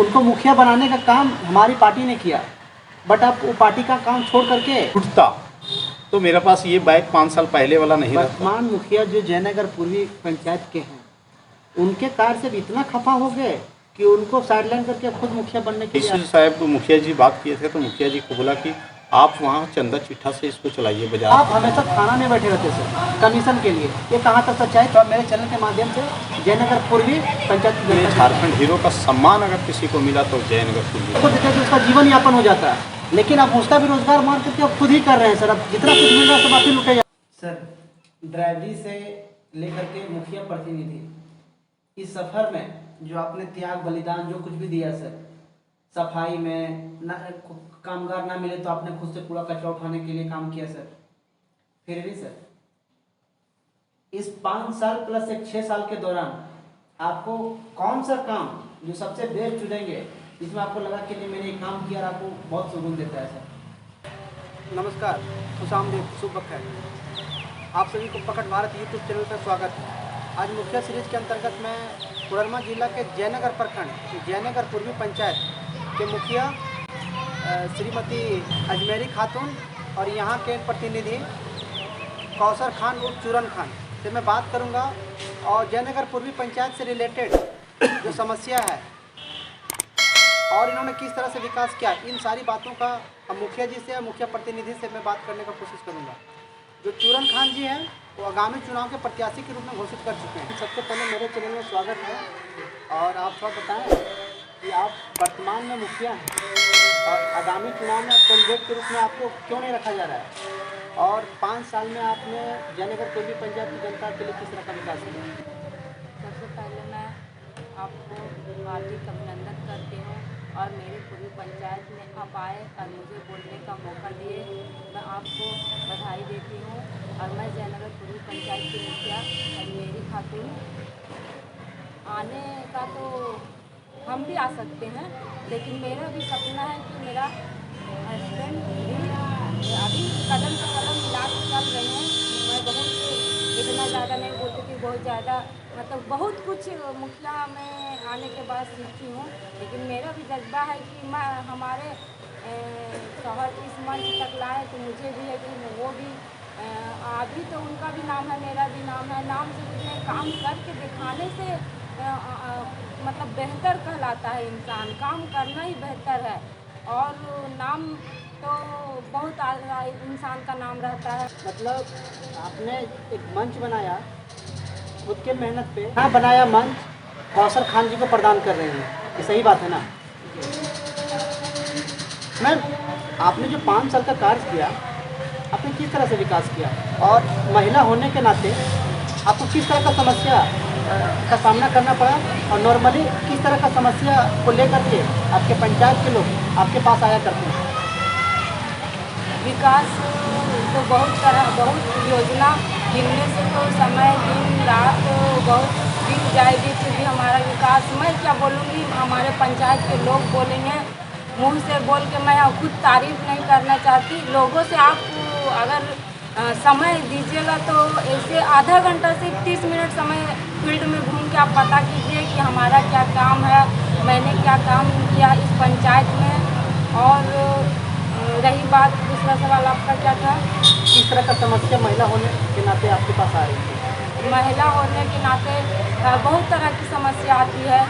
उनको मुखिया बनाने का काम हमारी पार्टी ने किया, बट आप वो पार्टी का काम छोड़ करके उठता तो मेरे पास ये बाइक 5 साल पहले वाला नहीं रहता। वर्तमान मुखिया जो जयनगर पूर्वी पंचायत के हैं, उनके कार्य से भी इतना खफा हो गए कि उनको साइडलाइन करके खुद मुखिया बनने के लिए। डीसी साहब को मुखिया जी बात किए थे तो मुखिया जी को बोला कि आप वहाँ चंदा चिट्ठा से इसको चलाइए बाजार। आप हमेशा थाना में बैठे रहते सर कमीशन के लिए, ये कहाँ तक सच्चाई? तो आप मेरे चैनल के माध्यम से जयनगर पूर्वी पंचायत की जनता झारखंड हीरो का सम्मान अगर किसी को मिला तो जयनगर पूर्वी को देते हैं, उसका जीवन यापन हो जाता है, लेकिन आप उसका भी रोजगार मार करके आप खुद ही कर रहे हैं सर। अब जितना कुछ मिल रहा है सब आप ही लुटे जा सर। ड्राइवरी से लेकर के मुखिया प्रतिनिधि इस सफर में जो आपने त्याग बलिदान जो कुछ भी दिया सर, सफाई में ना कामगार ना मिले तो आपने खुद से कूड़ा कचरा उठाने के लिए काम किया सर। फिर भी सर इस 5 साल प्लस एक 6 साल के दौरान आपको कौन सा काम जो सबसे बेस्ट चुनेंगे इसमें आपको लगा कि नहीं मैंने ये काम किया और आपको बहुत सुकून देता है सर? नमस्कार, खुशामदीद, शुभ बखैर। आप सभी को प्रकट भारत यूट्यूब चैनल पर स्वागत है। आज मुखिया सीरीज के अंतर्गत मैं कोडरमा जिला के जयनगर प्रखंड जयनगर पूर्वी पंचायत के मुखिया श्रीमती अजमेरी खातून और यहाँ के प्रतिनिधि कौसर खान उर्फ चूरन खान से मैं बात करूँगा और जयनगर पूर्वी पंचायत से रिलेटेड जो समस्या है और इन्होंने किस तरह से विकास किया, इन सारी बातों का हम मुखिया जी से, मुखिया प्रतिनिधि से मैं बात करने का कोशिश करूँगा। जो चूरन खान जी हैं वो आगामी चुनाव के प्रत्याशी के रूप में घोषित कर चुके हैं। सबसे पहले मेरे चैनल में स्वागत है और आप थोड़ा बताएं कि आप वर्तमान में मुखिया हैं और आगामी चुनाव में कैंडिडेट के रूप में आपको क्यों नहीं रखा जा रहा है, और 5 साल में आपने जयनगर पूर्वी पंचायत की जनता के लिए किस तरह का विकास किया? सबसे पहले मैं आपको हार्दिक अभिनंदन करती हूँ और मेरी पूरी पंचायत में आप आए और मुझे बोलने का मौका दिए, मैं आपको बधाई देती हूँ। और मैं जयनगर पूर्वी पंचायत की मुखिया अजमेरी खातून, आने का तो हम भी आ सकते हैं, लेकिन मेरा भी सपना है कि मेरा हस्बैंड भी अभी कदम से कदम मिला के चल रहे हैं। मैं बहुत इतना ज़्यादा नहीं बोलती कि बहुत ज़्यादा, मतलब बहुत कुछ मुखिया में आने के बाद सीखी हूँ, लेकिन मेरा भी जज्बा है कि मैं हमारे शहर इस मंच तक लाए, तो मुझे भी है कि वो भी अभी तो उनका भी नाम है, मेरा भी नाम है। नाम से कुछ नहीं, काम करके दिखाने से मतलब बेहतर कहलाता है इंसान, काम करना ही बेहतर है। और नाम तो बहुत इंसान का नाम रहता है। मतलब आपने एक मंच बनाया खुद के मेहनत पे, हाँ बनाया मंच, कौसर खान जी को प्रदान कर रहे हैं, ये सही बात है ना मैम? आपने जो 5 साल का कार्य किया, आपने किस तरह से विकास किया, और महिला होने के नाते आपको किस तरह का समस्या का सामना करना पड़ा, और नॉर्मली किस तरह का समस्या को लेकर के आपके पंचायत के लोग आपके पास आया करते हैं? विकास तो बहुत योजना गिनने से तो समय दिन रात बहुत बीत जाएगी, फिर भी हमारा विकास मैं क्या बोलूँगी, हमारे पंचायत के लोग बोलेंगे। मुंह से बोल के मैं खुद तारीफ नहीं करना चाहती। लोगों से आप अगर समय दीजिएगा तो ऐसे आधा घंटा से 30 मिनट समय फील्ड में घूम के आप पता कीजिए कि हमारा क्या काम है, मैंने क्या काम किया इस पंचायत में। और रही बात दूसरा सवाल आपका क्या था? किस तरह का समस्या महिला होने के नाते आपके पास आ रही है? महिला होने के नाते बहुत तरह की समस्या आती है,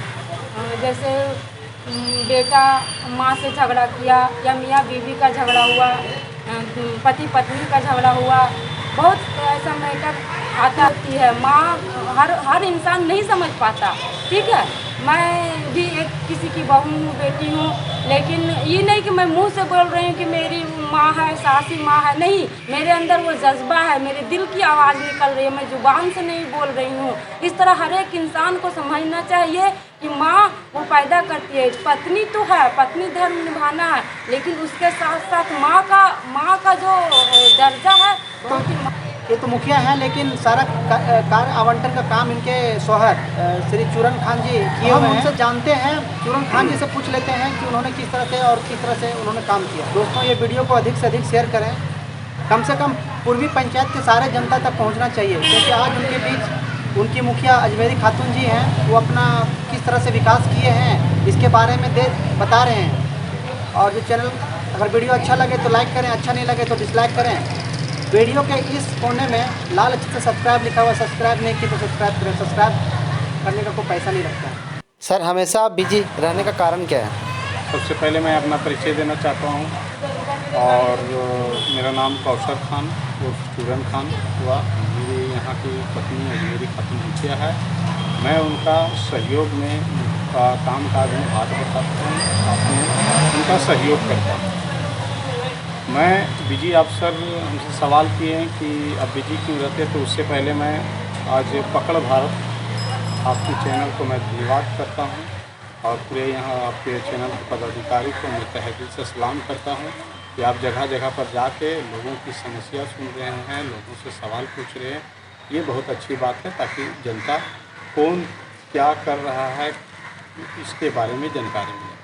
जैसे बेटा माँ से झगड़ा किया या मियाँ बीवी का झगड़ा हुआ, पति पत्नी का झगड़ा हुआ, बहुत ऐसा मैटर आता है। माँ हर इंसान नहीं समझ पाता, ठीक है। मैं भी एक किसी की बहू हूँ, बेटी हूँ, लेकिन ये नहीं कि मैं मुंह से बोल रही हूँ कि मेरी माँ है, सासी माँ है, नहीं, मेरे अंदर वो जज्बा है, मेरे दिल की आवाज़ निकल रही है, मैं जुबान से नहीं बोल रही हूँ। इस तरह हर एक इंसान को समझना चाहिए कि माँ वो पैदा करती है, पत्नी तो है, पत्नी धर्म निभाना है, लेकिन उसके साथ साथ माँ का जो दर्जा है बहुत ही। ये तो मुखिया हैं, लेकिन सारा कार्य आवंटन का काम इनके शौहर श्री चूरन खान जी किए हुए हैं। हम उनसे जानते हैं, चूरन खान जी से पूछ लेते हैं कि उन्होंने किस तरह से और किस तरह से उन्होंने काम किया। दोस्तों, ये वीडियो को अधिक से अधिक शेयर करें, कम से कम पूर्वी पंचायत के सारे जनता तक पहुंचना चाहिए, क्योंकि आज उनके बीच उनकी मुखिया अजमेरी खातून जी हैं, वो अपना किस तरह से विकास किए हैं इसके बारे में बता रहे हैं। और जो चैनल, अगर वीडियो अच्छा लगे तो लाइक करें, अच्छा नहीं लगे तो डिसलाइक करें। वीडियो के इस कोने में लाल अक्षर से सब्सक्राइब लिखा हुआ है, सब्सक्राइब नहीं की तो सब्सक्राइब करें। सब्सक्राइब करने का कोई पैसा नहीं लगता है। सर, हमेशा आप बिजी रहने का कारण क्या है? सबसे पहले मैं अपना परिचय देना चाहता हूँ और मेरा नाम कौशर खान और स्टूडेंट खान हुआ। मेरी यहाँ की पत्नी अजमेरी खातून मुखिया है। मैं उनका सहयोग में उनका काम काज में हाथ बटाता हूँ, साथ में उनका सहयोग करता हूँ। मैं बिजी अफसर हमसे सवाल किए हैं कि अब बिजी क्यों रहते, तो उससे पहले मैं आज पकड़ भारत आपके चैनल को मैं धन्यवाद करता हूँ और पूरे यहाँ आपके चैनल के पदाधिकारी को मैं तहे दिल से सलाम करता हूँ कि आप जगह जगह पर जाके लोगों की समस्या सुन रहे हैं, लोगों से सवाल पूछ रहे हैं। ये बहुत अच्छी बात है, ताकि जनता कौन क्या कर रहा है इसके बारे में जानकारी मिले।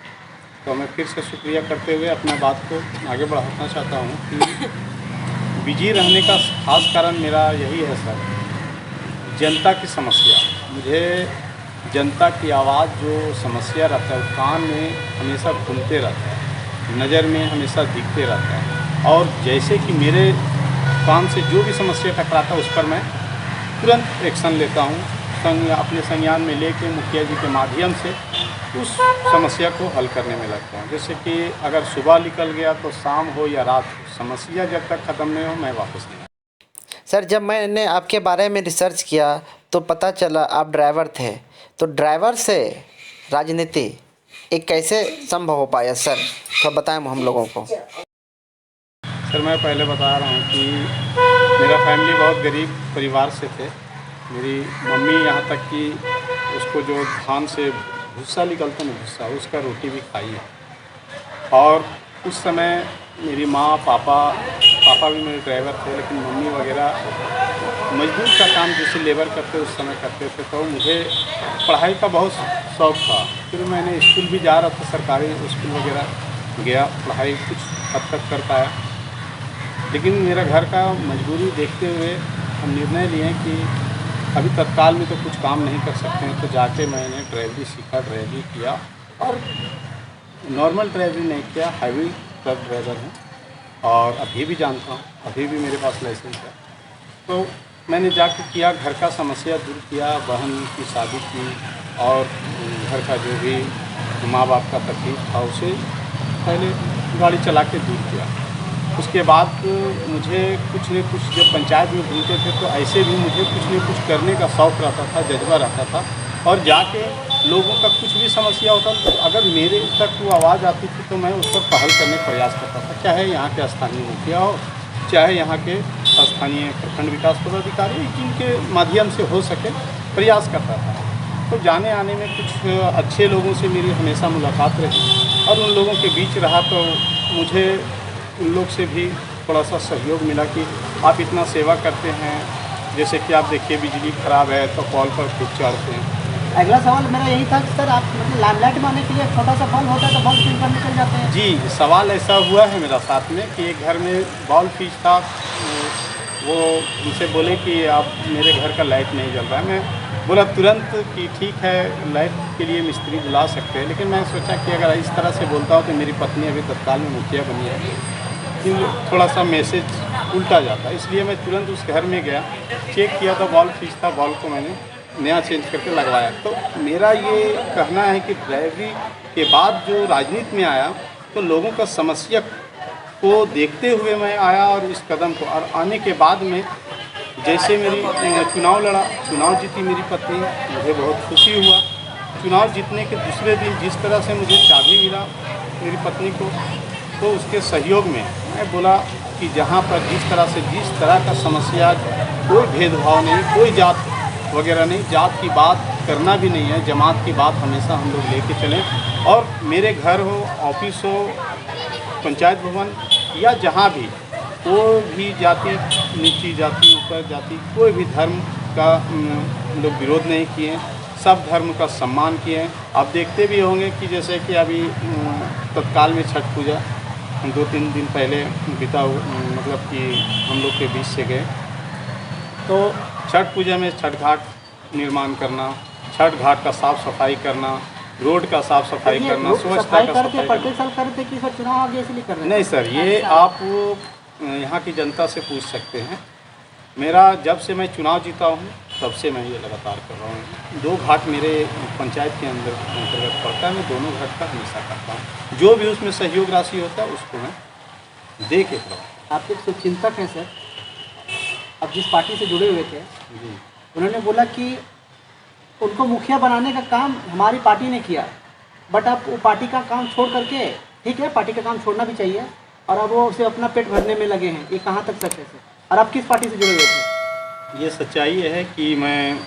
तो मैं फिर से शुक्रिया करते हुए अपना बात को आगे बढ़ाना चाहता हूँ कि बिजी रहने का खास कारण मेरा यही है सर, जनता की समस्या। मुझे जनता की आवाज़ जो समस्या रहता है वो कान में हमेशा घूमते रहता है, नज़र में हमेशा दिखते रहता है। और जैसे कि मेरे कान से जो भी समस्या टकराता है उस पर मैं तुरंत एक्शन लेता हूँ, अपने संज्ञान में लेके मुखिया जी के माध्यम से उस समस्या को हल करने में लगता हूँ। जैसे कि अगर सुबह निकल गया तो शाम हो या रात हो, समस्या जब तक ख़त्म नहीं हो मैं वापस नहीं। सर, जब मैंने आपके बारे में रिसर्च किया तो पता चला आप ड्राइवर थे। तो ड्राइवर से राजनीति एक कैसे संभव हो पाया सर, तो बताएं हम लोगों को। सर, मैं पहले बता रहा हूँ कि मेरा फैमिली बहुत गरीब परिवार से थे। मेरी मम्मी यहाँ तक कि उसको जो धान से भूसा निकलता है ना, भूसा, उसका रोटी भी खाई है। और उस समय मेरी माँ पापा भी मेरे ड्राइवर थे, लेकिन मम्मी वगैरह मजदूर का काम जैसे लेबर करते उस समय करते थे। तो मुझे पढ़ाई का बहुत शौक़ था। फिर मैंने स्कूल भी जा रहा था, सरकारी स्कूल वगैरह गया, पढ़ाई कुछ हद तक कर पाया। लेकिन मेरा घर का मजबूरी देखते हुए हम निर्णय लिए कि अभी तत्काल में तो कुछ काम नहीं कर सकते हैं, तो जाके मैंने ड्राइवरी सीखा, ड्राइवरी किया। और नॉर्मल ड्राइवरी नहीं किया, हैवी ट्रक ड्राइवर हूँ और अभी भी जानता हूँ, अभी भी मेरे पास लाइसेंस है। तो मैंने जाके किया, घर का समस्या दूर किया, बहन की शादी की और घर का जो भी माँ बाप का तकलीफ था उसे पहले गाड़ी चला के दूर किया। उसके बाद मुझे कुछ न कुछ, जब पंचायत में घूमते थे तो ऐसे भी मुझे कुछ न कुछ करने का शौक़ रहता था, जज्बा रहता था। और जाके लोगों का कुछ भी समस्या होता तो अगर मेरे तक वो आवाज़ आती थी तो मैं उस पर पहल करने का प्रयास करता था, चाहे यहाँ के स्थानीय मुखिया हो, चाहे यहाँ के स्थानीय प्रखंड विकास पदाधिकारी, जिनके माध्यम से हो सके प्रयास करता था। तो जाने आने में कुछ अच्छे लोगों से मेरी हमेशा मुलाकात रही और उन लोगों के बीच रहा, तो मुझे उन लोग से भी थोड़ा सा सहयोग मिला कि आप इतना सेवा करते हैं। जैसे कि आप देखिए, बिजली ख़राब है तो कॉल पर खुद चढ़ते हैं। अगला सवाल मेरा यही था कि सर, आप मतलब लाइमलाइट में आने के लिए छोटा सा बल्ब होता है तो बल्ब फिर निकल जाते हैं। जी, सवाल ऐसा हुआ है मेरा साथ में कि एक घर में बल्ब फ्यूज था, वो उनसे बोले कि आप मेरे घर का लाइट नहीं जल रहा है। मैं बोला तुरंत कि ठीक है, लाइट के लिए मिस्त्री बुला सकते हैं। लेकिन मैं सोचा कि अगर इस तरह से बोलता हूँ तो मेरी पत्नी अभी तत्काल में मुखिया बनी है, कि थोड़ा सा मैसेज उल्टा जाता, इसलिए मैं तुरंत उस घर में गया, चेक किया तो बल्ब फ्यूज था, बल्ब को मैंने नया चेंज करके लगवाया। तो मेरा ये कहना है कि ड्राइवरी के बाद जो राजनीति में आया तो लोगों का समस्या को देखते हुए मैं आया और इस कदम को, और आने के बाद में जैसे मेरी चुनाव लड़ा, चुनाव जीती मेरी पत्नी, मुझे बहुत खुशी हुआ। चुनाव जीतने के दूसरे दिन जिस तरह से मुझे चाबी मिला मेरी पत्नी को, तो उसके सहयोग में मैं बोला कि जहाँ पर जिस तरह का समस्या, कोई भेदभाव नहीं, कोई जात वगैरह नहीं, जात की बात करना भी नहीं है, जमात की बात हमेशा हम लोग लेके चलें। और मेरे घर हो, ऑफिस हो, पंचायत भवन या जहाँ भी, कोई भी जाति, नीची जाति, ऊपर जाति, कोई भी धर्म का लोग विरोध नहीं किए, सब धर्म का सम्मान किए। आप देखते भी होंगे कि जैसे कि अभी तत्काल में छठ पूजा 2-3 दिन पहले मतलब कि हम लोग के बीच से गए, तो छठ पूजा में छठ घाट निर्माण करना, छठ घाट का साफ सफाई करना, रोड का साफ सफाई ये करना, लोग स्वच्छता सफाई का करते सफाई प्रत्येक साल करते कि सर चुनाव आगे इसलिए कर रहे हैं? नहीं सर, ये आप यहाँ की जनता से पूछ सकते हैं। मेरा जब से मैं चुनाव जीता हूँ तब से मैं ये लगातार कर रहा हूँ। 2 घाट मेरे पंचायत के अंतर्गत पड़ता है, मैं दोनों घाट का हमेशा करता हूँ। जो भी उसमें सहयोग राशि होता है उसको मैं दे के रहा हूँ। आपके एक शुभचिंतक हैं सर, अब जिस पार्टी से जुड़े हुए थे जी उन्होंने बोला कि उनको मुखिया बनाने का काम हमारी पार्टी ने किया, बट आप वो पार्टी का काम छोड़ करके, ठीक है पार्टी का काम छोड़ना भी चाहिए, और अब वो उसे अपना पेट भरने में लगे हैं। ये कहाँ तक सच है सर? और आप किस पार्टी से जुड़े हुए थे? ये सच्चाई है कि मैं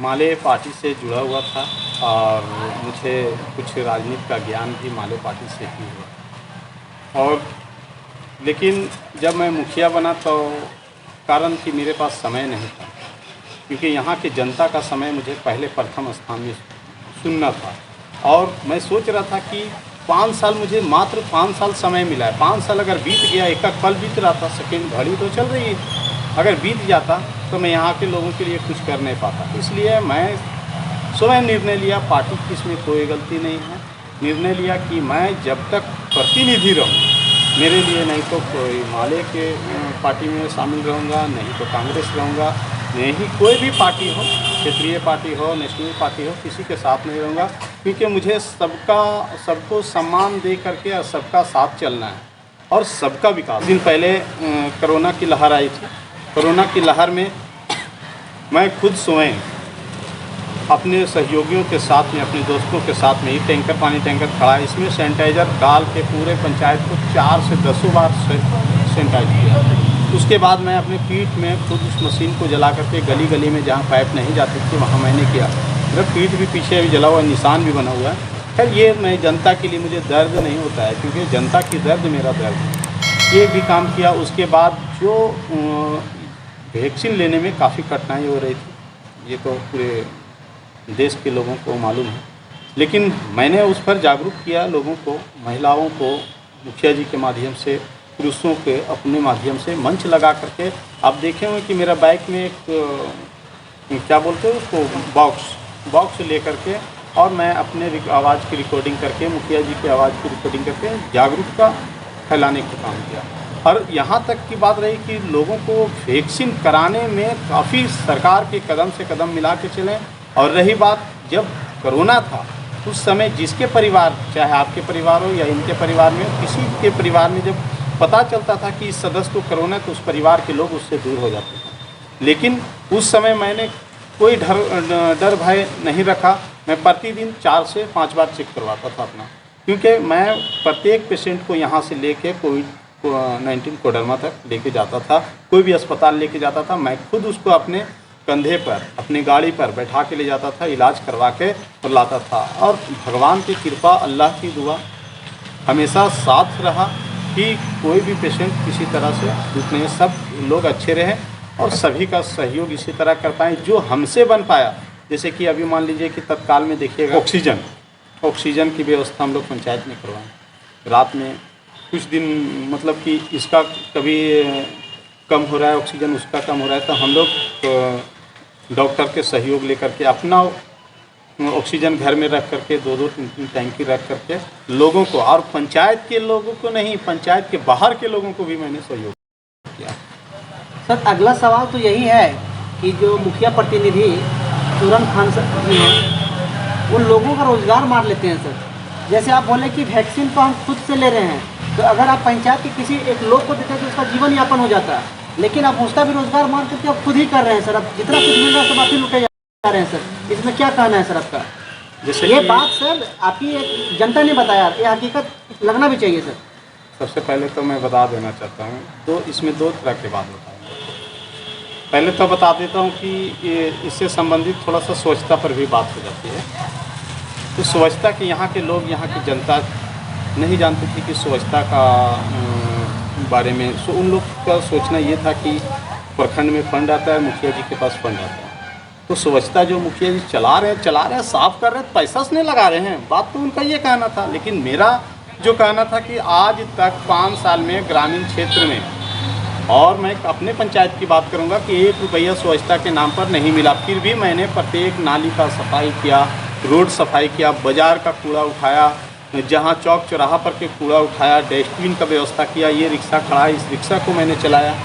माले पार्टी से जुड़ा हुआ था और मुझे कुछ राजनीति का ज्ञान भी माले पार्टी से ही हुआ। और लेकिन जब मैं मुखिया बना तो कारण कि मेरे पास समय नहीं था, क्योंकि यहाँ की जनता का समय मुझे पहले प्रथम स्थान में सुनना था। और मैं सोच रहा था कि 5 साल, मुझे मात्र 5 साल समय मिला है। 5 साल अगर बीत गया, एक पल बीत रहा था, सेकेंड घड़ी तो चल रही है, अगर बीत जाता तो मैं यहाँ के लोगों के लिए कुछ कर नहीं पाता। इसलिए मैं स्वयं निर्णय लिया, पार्टी की इसमें कोई गलती नहीं है, निर्णय लिया कि मैं जब तक प्रतिनिधि रहूँ, मेरे लिए नहीं तो कोई माले के पार्टी में शामिल रहूँगा, नहीं तो कांग्रेस रहूँगा, नहीं कोई भी पार्टी हो, क्षेत्रीय पार्टी हो, नेशनल पार्टी हो, किसी के साथ नहीं रहूँगा, क्योंकि मुझे सबको सम्मान दे करके और सबका साथ चलना है और सबका विकास। दिन पहले कोरोना की लहर आई थी। कोरोना की लहर में मैं खुद स्वयं अपने सहयोगियों के साथ में, अपने दोस्तों के साथ में, ये टैंकर, पानी टैंकर खड़ा है, इसमें सैनिटाइज़र डाल के पूरे पंचायत को 4 से 10 बार सैनिटाइज किया। उसके बाद मैं अपने पीठ में खुद उस मशीन को जला करके गली गली में जहाँ पाइप नहीं जाती थी वहाँ मैंने किया। मेरा पीठ भी पीछे भी जला हुआ, निशान भी बना हुआ है। खैर ये मैं जनता के लिए, मुझे दर्द नहीं होता है, क्योंकि जनता की दर्द मेरा दर्द है। ये भी काम किया। उसके बाद जो वैक्सीन लेने में काफ़ी कठिनाई हो रही थी, ये तो पूरे देश के लोगों को मालूम है, लेकिन मैंने उस पर जागरूक किया लोगों को, महिलाओं को, मुखिया जी के माध्यम से, पुरुषों के अपने माध्यम से मंच लगा करके। आप देखे होंगे कि मेरा बाइक में एक क्या बोलते हैं उसको, बॉक्स ले करके, और मैं अपने आवाज़ की रिकॉर्डिंग करके, मुखिया जी की आवाज़ की रिकॉर्डिंग करके जागरूकता फैलाने का काम किया। और यहाँ तक की बात रही कि लोगों को वैक्सीन कराने में काफ़ी सरकार के कदम से कदम मिला के चलें। और रही बात, जब कोरोना था उस समय जिसके परिवार, चाहे आपके परिवार हो या इनके परिवार में, किसी के परिवार में जब पता चलता था कि इस सदस्य को कोरोना, तो उस परिवार के लोग उससे दूर हो जाते थे। लेकिन उस समय मैंने कोई डर भय नहीं रखा। मैं प्रतिदिन 4 से 5 बार चेक करवाता था अपना, क्योंकि मैं प्रत्येक पेशेंट को यहाँ से लेके कोविड-19 कोडरमा तक लेके जाता था। कोई भी अस्पताल लेके जाता था, मैं खुद उसको अपने कंधे पर, अपनी गाड़ी पर बैठा के ले जाता था, इलाज करवा के और लाता था। और भगवान की कृपा, अल्लाह की दुआ हमेशा साथ रहा कि कोई भी पेशेंट किसी तरह से दुख नहीं, सब लोग अच्छे रहें और सभी का सहयोग इसी तरह कर पाएँ जो हमसे बन पाया। जैसे कि अभी मान लीजिए कि तत्काल में देखिएगा, ऑक्सीजन की व्यवस्था हम लोग पंचायत में करवाएं। रात में कुछ दिन मतलब कि इसका कभी कम हो रहा है ऑक्सीजन, उसका कम हो रहा है, तो हम लोग डॉक्टर के सहयोग लेकर के अपना ऑक्सीजन घर में रख करके 2-2, 3-3 टैंकी रख करके लोगों को, और पंचायत के लोगों को नहीं, पंचायत के बाहर के लोगों को भी मैंने सहयोग किया। सर अगला सवाल तो यही है कि जो मुखिया प्रतिनिधि तुरंत खान जी हैं, उन लोगों का रोजगार मार लेते हैं सर। जैसे आप बोले कि वैक्सीन तो हम खुद से ले रहे हैं, तो अगर आप पंचायत के किसी एक लोग को देते हैं तो उसका जीवन यापन हो जाता है, लेकिन आप उसका भी रोजगार मार करके आप खुद ही कर रहे हैं सर। अब जितना कुछ मिल रहा है सब आप ही लुटे जा रहे हैं सर। इसमें क्या कहना है सर आपका? जैसे ये बात सर आपकी एक जनता ने बताया, ये हकीकत लगना भी चाहिए सर। सबसे पहले तो मैं बता देना चाहता हूँ, तो इसमें 2 तरह की बात होता है। पहले तो बता देता हूँ कि ये इससे संबंधित थोड़ा सा स्वच्छता पर भी बात हो जाती है। तो स्वच्छता की यहाँ के लोग, यहाँ की जनता नहीं जानती थी कि स्वच्छता का बारे में। उन लोग का सोचना ये था कि प्रखंड में फंड आता है, मुखिया जी के पास फंड आता है, तो स्वच्छता जो मुखिया जी चला रहे हैं, साफ कर रहे हैं, पैसा से नहीं लगा रहे हैं। बात तो उनका ये कहना था, लेकिन मेरा जो कहना था कि आज तक 5 साल में ग्रामीण क्षेत्र में और मैं अपने पंचायत की बात करूंगा कि 1 रुपया स्वच्छता के नाम पर नहीं मिला, फिर भी मैंने प्रत्येक नाली का सफाई किया, रोड सफाई किया, बाज़ार का कूड़ा उठाया, जहां चौक चौराहा पर के कूड़ा उठाया, डस्टबिन का व्यवस्था किया, ये रिक्शा खड़ा है, इस रिक्शा को मैंने चलाया।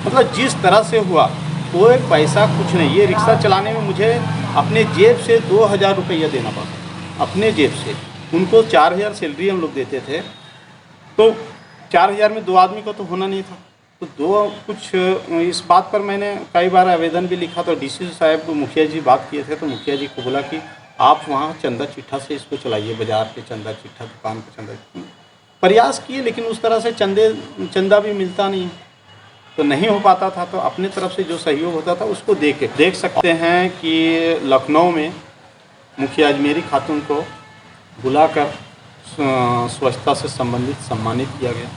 मतलब जिस तरह से हुआ कोई पैसा कुछ नहीं। ये रिक्शा चलाने में मुझे अपने जेब से 2000 रुपया देना पड़ा, अपने जेब से। उनको 4000 सैलरी हम लोग देते थे, तो 4000 में 2 आदमी को तो होना नहीं था। तो कुछ इस बात पर मैंने कई बार आवेदन भी लिखा, तो डीसी साहब को मुखिया जी बात किए थे, तो मुखिया जी को बोला कि आप वहाँ चंदा चिट्ठा से इसको चलाइए, बाज़ार के चंदा चिट्ठा, दुकान के चंदा। प्रयास किए लेकिन उस तरह से चंदा भी मिलता नहीं, तो नहीं हो पाता था। तो अपने तरफ से जो सहयोग होता था उसको देख सकते हैं कि लखनऊ में मुखिया अजमेरी खातून को बुलाकर स्वच्छता से संबंधित सम्मानित किया गया।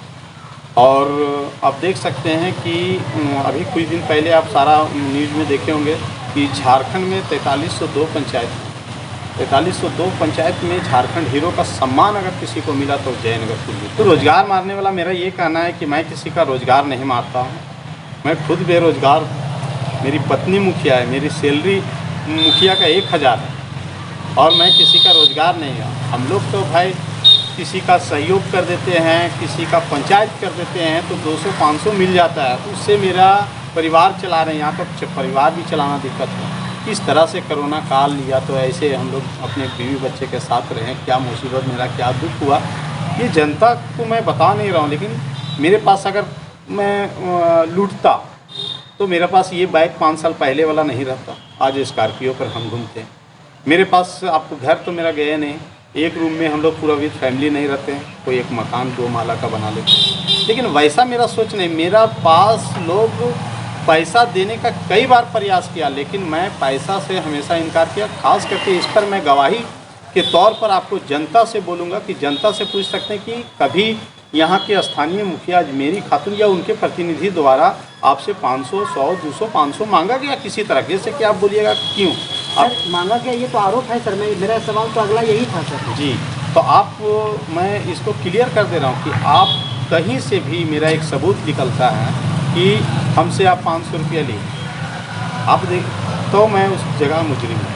और आप देख सकते हैं कि अभी कुछ दिन पहले आप सारा न्यूज़ में देखे होंगे कि झारखंड में 4302 पंचायत में झारखंड हीरो का सम्मान अगर किसी को मिला तो जयनगर को मिला। तो रोज़गार मारने वाला मेरा ये कहना है कि मैं किसी का रोज़गार नहीं मारता हूँ, मैं खुद बेरोज़गार। मेरी पत्नी मुखिया है, मेरी सैलरी मुखिया का 1000 है और मैं किसी का रोज़गार नहीं है। हम लोग तो भाई किसी का सहयोग कर देते हैं, किसी का पंचायत कर देते हैं तो 200-500 मिल जाता है, उससे मेरा परिवार चला रहे हैं। यहाँ तो परिवार भी चलाना दिक्कत है। किस तरह से कोरोना काल लिया, तो ऐसे हम लोग अपने बीवी बच्चे के साथ रहे। क्या मुसीबत, मेरा क्या दुख हुआ, ये जनता को मैं बता नहीं रहा हूँ। लेकिन मेरे पास अगर मैं लूटता तो मेरे पास ये बाइक 5 साल पहले वाला नहीं रहता, आज स्कॉर्पियो पर हम घूमते हैं। मेरे पास आपको घर तो मेरा गया नहीं, एक रूम में हम लोग पूरा विद फैमिली नहीं रहते हैं, कोई एक मकान 2 माला का बना लेते हैं। लेकिन वैसा मेरा सोच नहीं। मेरा पास लोग पैसा देने का कई बार प्रयास किया, लेकिन मैं पैसा से हमेशा इनकार किया। खास करके इस पर मैं गवाही के तौर पर आपको जनता से बोलूँगा कि जनता से पूछ सकते हैं कि कभी यहाँ के स्थानीय मुखिया अजमेरी खातून या उनके प्रतिनिधि द्वारा आपसे 500, 100, 200, 500 मांगा गया किसी तरह? जैसे कि आप बोलिएगा क्यों सर मांगा गया, ये तो आरोप है सर। मेरा सवाल तो अगला यही था सर जी। तो मैं इसको क्लियर कर दे रहा हूँ कि आप कहीं से भी मेरा एक सबूत निकलता है कि हमसे आप 500 रुपया लिए, आप देख, तो मैं उस जगह मुजरिम हूँ।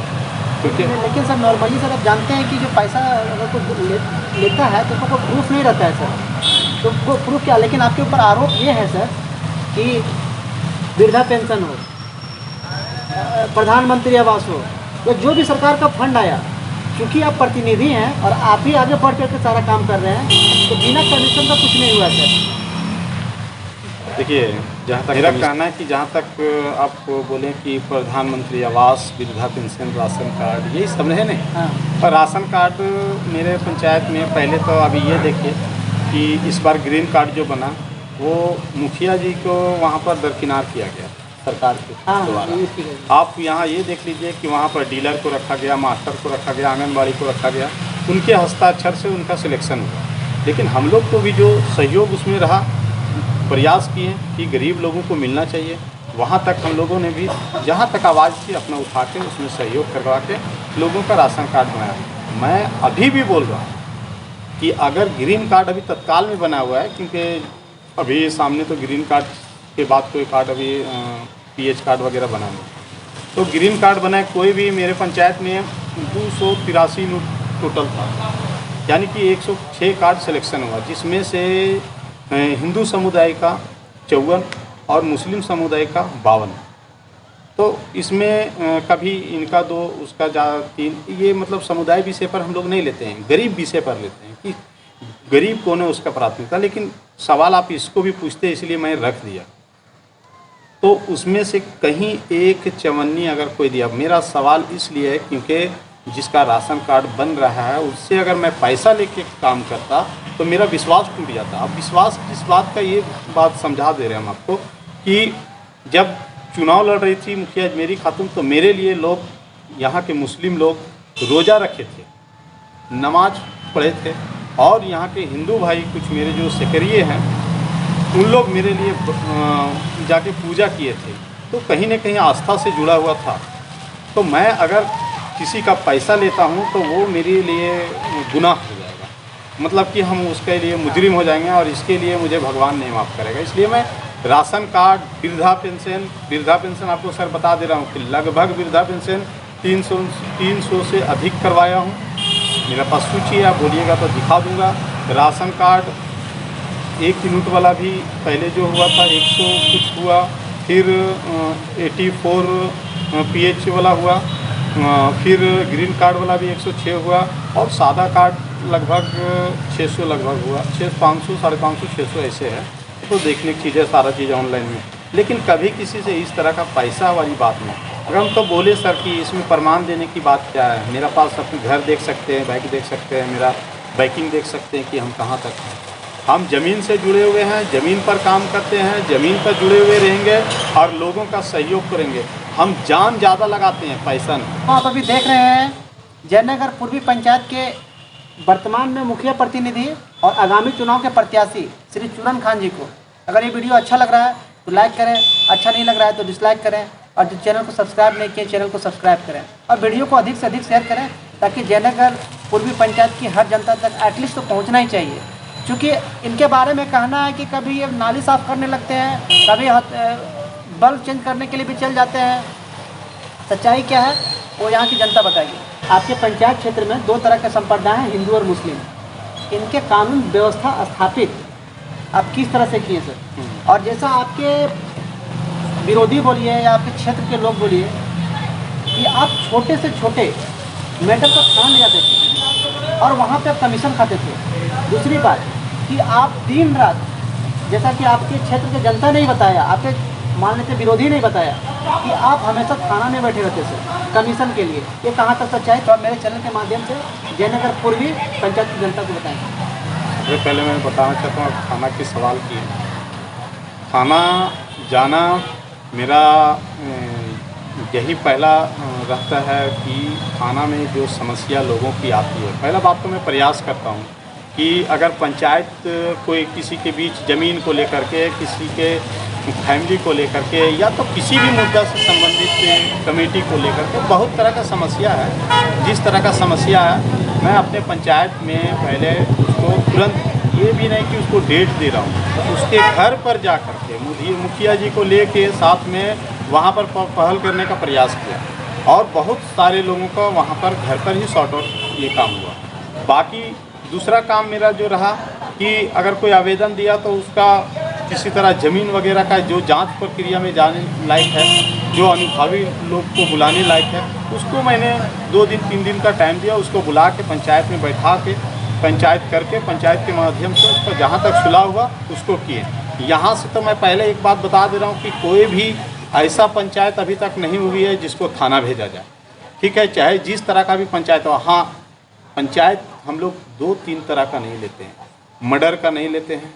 क्योंकि लेकिन सर नॉर्मली सर आप जानते हैं कि जो पैसा अगर कोई लेता है तो उसको कोई प्रूफ नहीं रहता है सर। तो वो प्रूफ क्या? लेकिन आपके ऊपर आरोप ये है सर कि वृद्धा पेंशन हो, प्रधानमंत्री आवास हो, या जो भी सरकार का फंड आया, क्योंकि आप प्रतिनिधि हैं और आप ही आगे बढ़ करके सारा काम कर रहे हैं, तो बिना कमीशन का कुछ नहीं हुआ सर। देखिए, जहाँ तक मेरा कहना है कि जहाँ तक आप बोलें कि प्रधानमंत्री आवास, वृद्धा पेंशन, राशन कार्ड, यही सब है नहीं। हाँ। और राशन कार्ड मेरे पंचायत में पहले तो अभी ये देखिए कि इस बार ग्रीन कार्ड जो बना वो मुखिया जी को वहाँ पर दरकिनार किया गया सरकार के द्वारा। आप यहाँ ये देख लीजिए कि वहाँ पर डीलर को रखा गया, मास्टर को रखा गया, आंगनबाड़ी को रखा गया, उनके हस्ताक्षर से उनका सिलेक्शन हुआ। लेकिन हम लोग को भी जो सहयोग उसमें रहा, प्रयास किए कि गरीब लोगों को मिलना चाहिए, वहाँ तक हम लोगों ने भी जहाँ तक आवाज़ थी अपना उठा के उसमें सहयोग करवा के लोगों का राशन कार्ड बनाया। मैं अभी भी बोल रहा हूँ कि अगर ग्रीन कार्ड अभी तत्काल में बना हुआ है, क्योंकि अभी सामने तो ग्रीन कार्ड के बाद कोई कार्ड अभी PH कार्ड वगैरह बना नहीं, तो ग्रीन कार्ड बनाए कोई भी। मेरे पंचायत में 283 टोटल था, यानी कि 106 कार्ड सिलेक्शन हुआ, जिसमें से हिंदू समुदाय का 54 और मुस्लिम समुदाय का 52। तो इसमें कभी इनका 2, उसका 3, ये मतलब समुदाय विषय पर हम लोग नहीं लेते हैं, गरीब विषय पर लेते हैं कि गरीब कौन है उसका प्राथमिकता। लेकिन सवाल आप इसको भी पूछते हैं, इसलिए मैं रख दिया। तो उसमें से कहीं एक चवन्नी अगर कोई दिया, मेरा सवाल इसलिए है क्योंकि जिसका राशन कार्ड बन रहा है उससे अगर मैं पैसा लेके काम करता तो मेरा विश्वास टूट जाता। अब विश्वास किस बात का, ये बात समझा दे रहे हैं हम आपको कि जब चुनाव लड़ रही थी मुखिया अजमेरी खातून, तो मेरे लिए लोग, यहाँ के मुस्लिम लोग रोज़ा रखे थे, नमाज पढ़े थे, और यहाँ के हिंदू भाई कुछ मेरे जो सकरिये हैं उन लोग मेरे लिए जाके पूजा किए थे। तो कहीं ना कहीं आस्था से जुड़ा हुआ था। तो मैं अगर किसी का पैसा लेता हूँ तो वो मेरे लिए गुनाह हो जाएगा, मतलब कि हम उसके लिए मुजरिम हो जाएंगे और इसके लिए मुझे भगवान नहीं माफ़ करेगा। इसलिए मैं राशन कार्ड, वृद्धा पेंशन आपको सर बता दे रहा हूँ कि लगभग वृद्धा पेंशन 300 से अधिक करवाया हूँ। मेरा पास सूची है, आप बोलिएगा तो दिखा दूँगा। राशन कार्ड 1 यूनिट वाला भी पहले जो हुआ था 100 कुछ हुआ, फिर 84 PH वाला हुआ, फिर ग्रीन कार्ड वाला भी 106 हुआ, और सादा कार्ड लगभग 600 लगभग हुआ, 500 550 600 ऐसे है। तो देखने की चीज़ें सारा चीज़ ऑनलाइन में, लेकिन कभी किसी से इस तरह का पैसा वाली बात नहीं। अगर हम तो बोले सर कि इसमें प्रमाण देने की बात क्या है, मेरा पास अपने घर देख सकते हैं, बाइक देख सकते हैं, मेरा बाइकिंग देख सकते हैं कि हम कहाँ तक हैं। हम ज़मीन से जुड़े हुए हैं, ज़मीन पर काम करते हैं, ज़मीन पर जुड़े हुए रहेंगे और लोगों का सहयोग करेंगे। हम जान ज़्यादा लगाते हैं, पैसा नहीं। आप अभी देख रहे हैं जयनगर पूर्वी पंचायत के वर्तमान में मुखिया प्रतिनिधि और आगामी चुनाव के प्रत्याशी श्री चूरन खान जी को। अगर ये वीडियो अच्छा लग रहा है तो लाइक करें, अच्छा नहीं लग रहा है तो डिसलाइक करें, और जो चैनल को सब्सक्राइब नहीं किए चैनल को सब्सक्राइब करें, और वीडियो को अधिक से अधिक शेयर करें, ताकि जयनगर पूर्वी पंचायत की हर जनता तक एटलीस्ट तो पहुँचना ही चाहिए। क्योंकि इनके बारे में कहना है कि कभी ये नाली साफ़ करने लगते हैं, कभी बल्ब चेंज करने के लिए भी चल जाते हैं। सच्चाई क्या है वो यहाँ की जनता बताएगी। आपके पंचायत क्षेत्र में 2 तरह के संप्रदाय हैं, हिंदू और मुस्लिम। इनके कानून व्यवस्था स्थापित आप किस तरह से किए सर? और जैसा आपके विरोधी बोलिए या आपके क्षेत्र के लोग बोलिए कि आप छोटे से छोटे मैटर को थाना ले जाते थे और वहाँ पे आप कमीशन खाते थे। दूसरी बात कि आप दिन रात, जैसा कि आपके क्षेत्र की जनता नहीं बताया, आपके मान लेते विरोधी नहीं बताया, कि आप हमेशा थाना में बैठे रहते थे कमीशन के लिए। ये कहाँ तक सच्चाई, तो आप मेरे चैनल के माध्यम से जयनगर पूर्वी पंचायत की जनता को बताएं। सबसे पहले मैं बताना चाहता हूँ, थाना के सवाल किए। थाना जाना मेरा यही पहला रहता है कि थाना में जो समस्या लोगों की आती है, पहला बात तो मैं प्रयास करता हूँ कि अगर पंचायत कोई किसी के बीच ज़मीन को लेकर के, किसी के फैमिली को लेकर के, या तो किसी भी मुद्दा से संबंधित कमेटी को लेकर के, बहुत तरह का समस्या है। जिस तरह का समस्या है मैं अपने पंचायत में पहले उसको तुरंत, ये भी नहीं कि उसको डेट दे रहा हूँ, उसके घर पर जा कर के मुखिया जी को ले के साथ में वहाँ पर पहल करने का प्रयास किया, और बहुत सारे लोगों का वहाँ पर घर पर ही सॉर्ट आउट ये काम हुआ। बाकी दूसरा काम मेरा जो रहा कि अगर कोई आवेदन दिया तो उसका किसी तरह ज़मीन वगैरह का जो जांच प्रक्रिया में जाने लायक है, जो अनुभवी लोग को बुलाने लायक है, उसको मैंने 2 दिन 3 दिन का टाइम दिया। उसको बुला के पंचायत में बैठा के पंचायत करके, पंचायत के माध्यम से उसका जहाँ तक सुलह हुआ उसको किए। यहाँ से तो मैं पहले एक बात बता दे रहा हूँ कि कोई भी ऐसा पंचायत अभी तक नहीं हुई है जिसको थाना भेजा जाए, ठीक है, चाहे जिस तरह का भी पंचायत हो। हाँ, पंचायत हम लोग 2-3 तरह का नहीं लेते हैं, मर्डर का नहीं लेते हैं,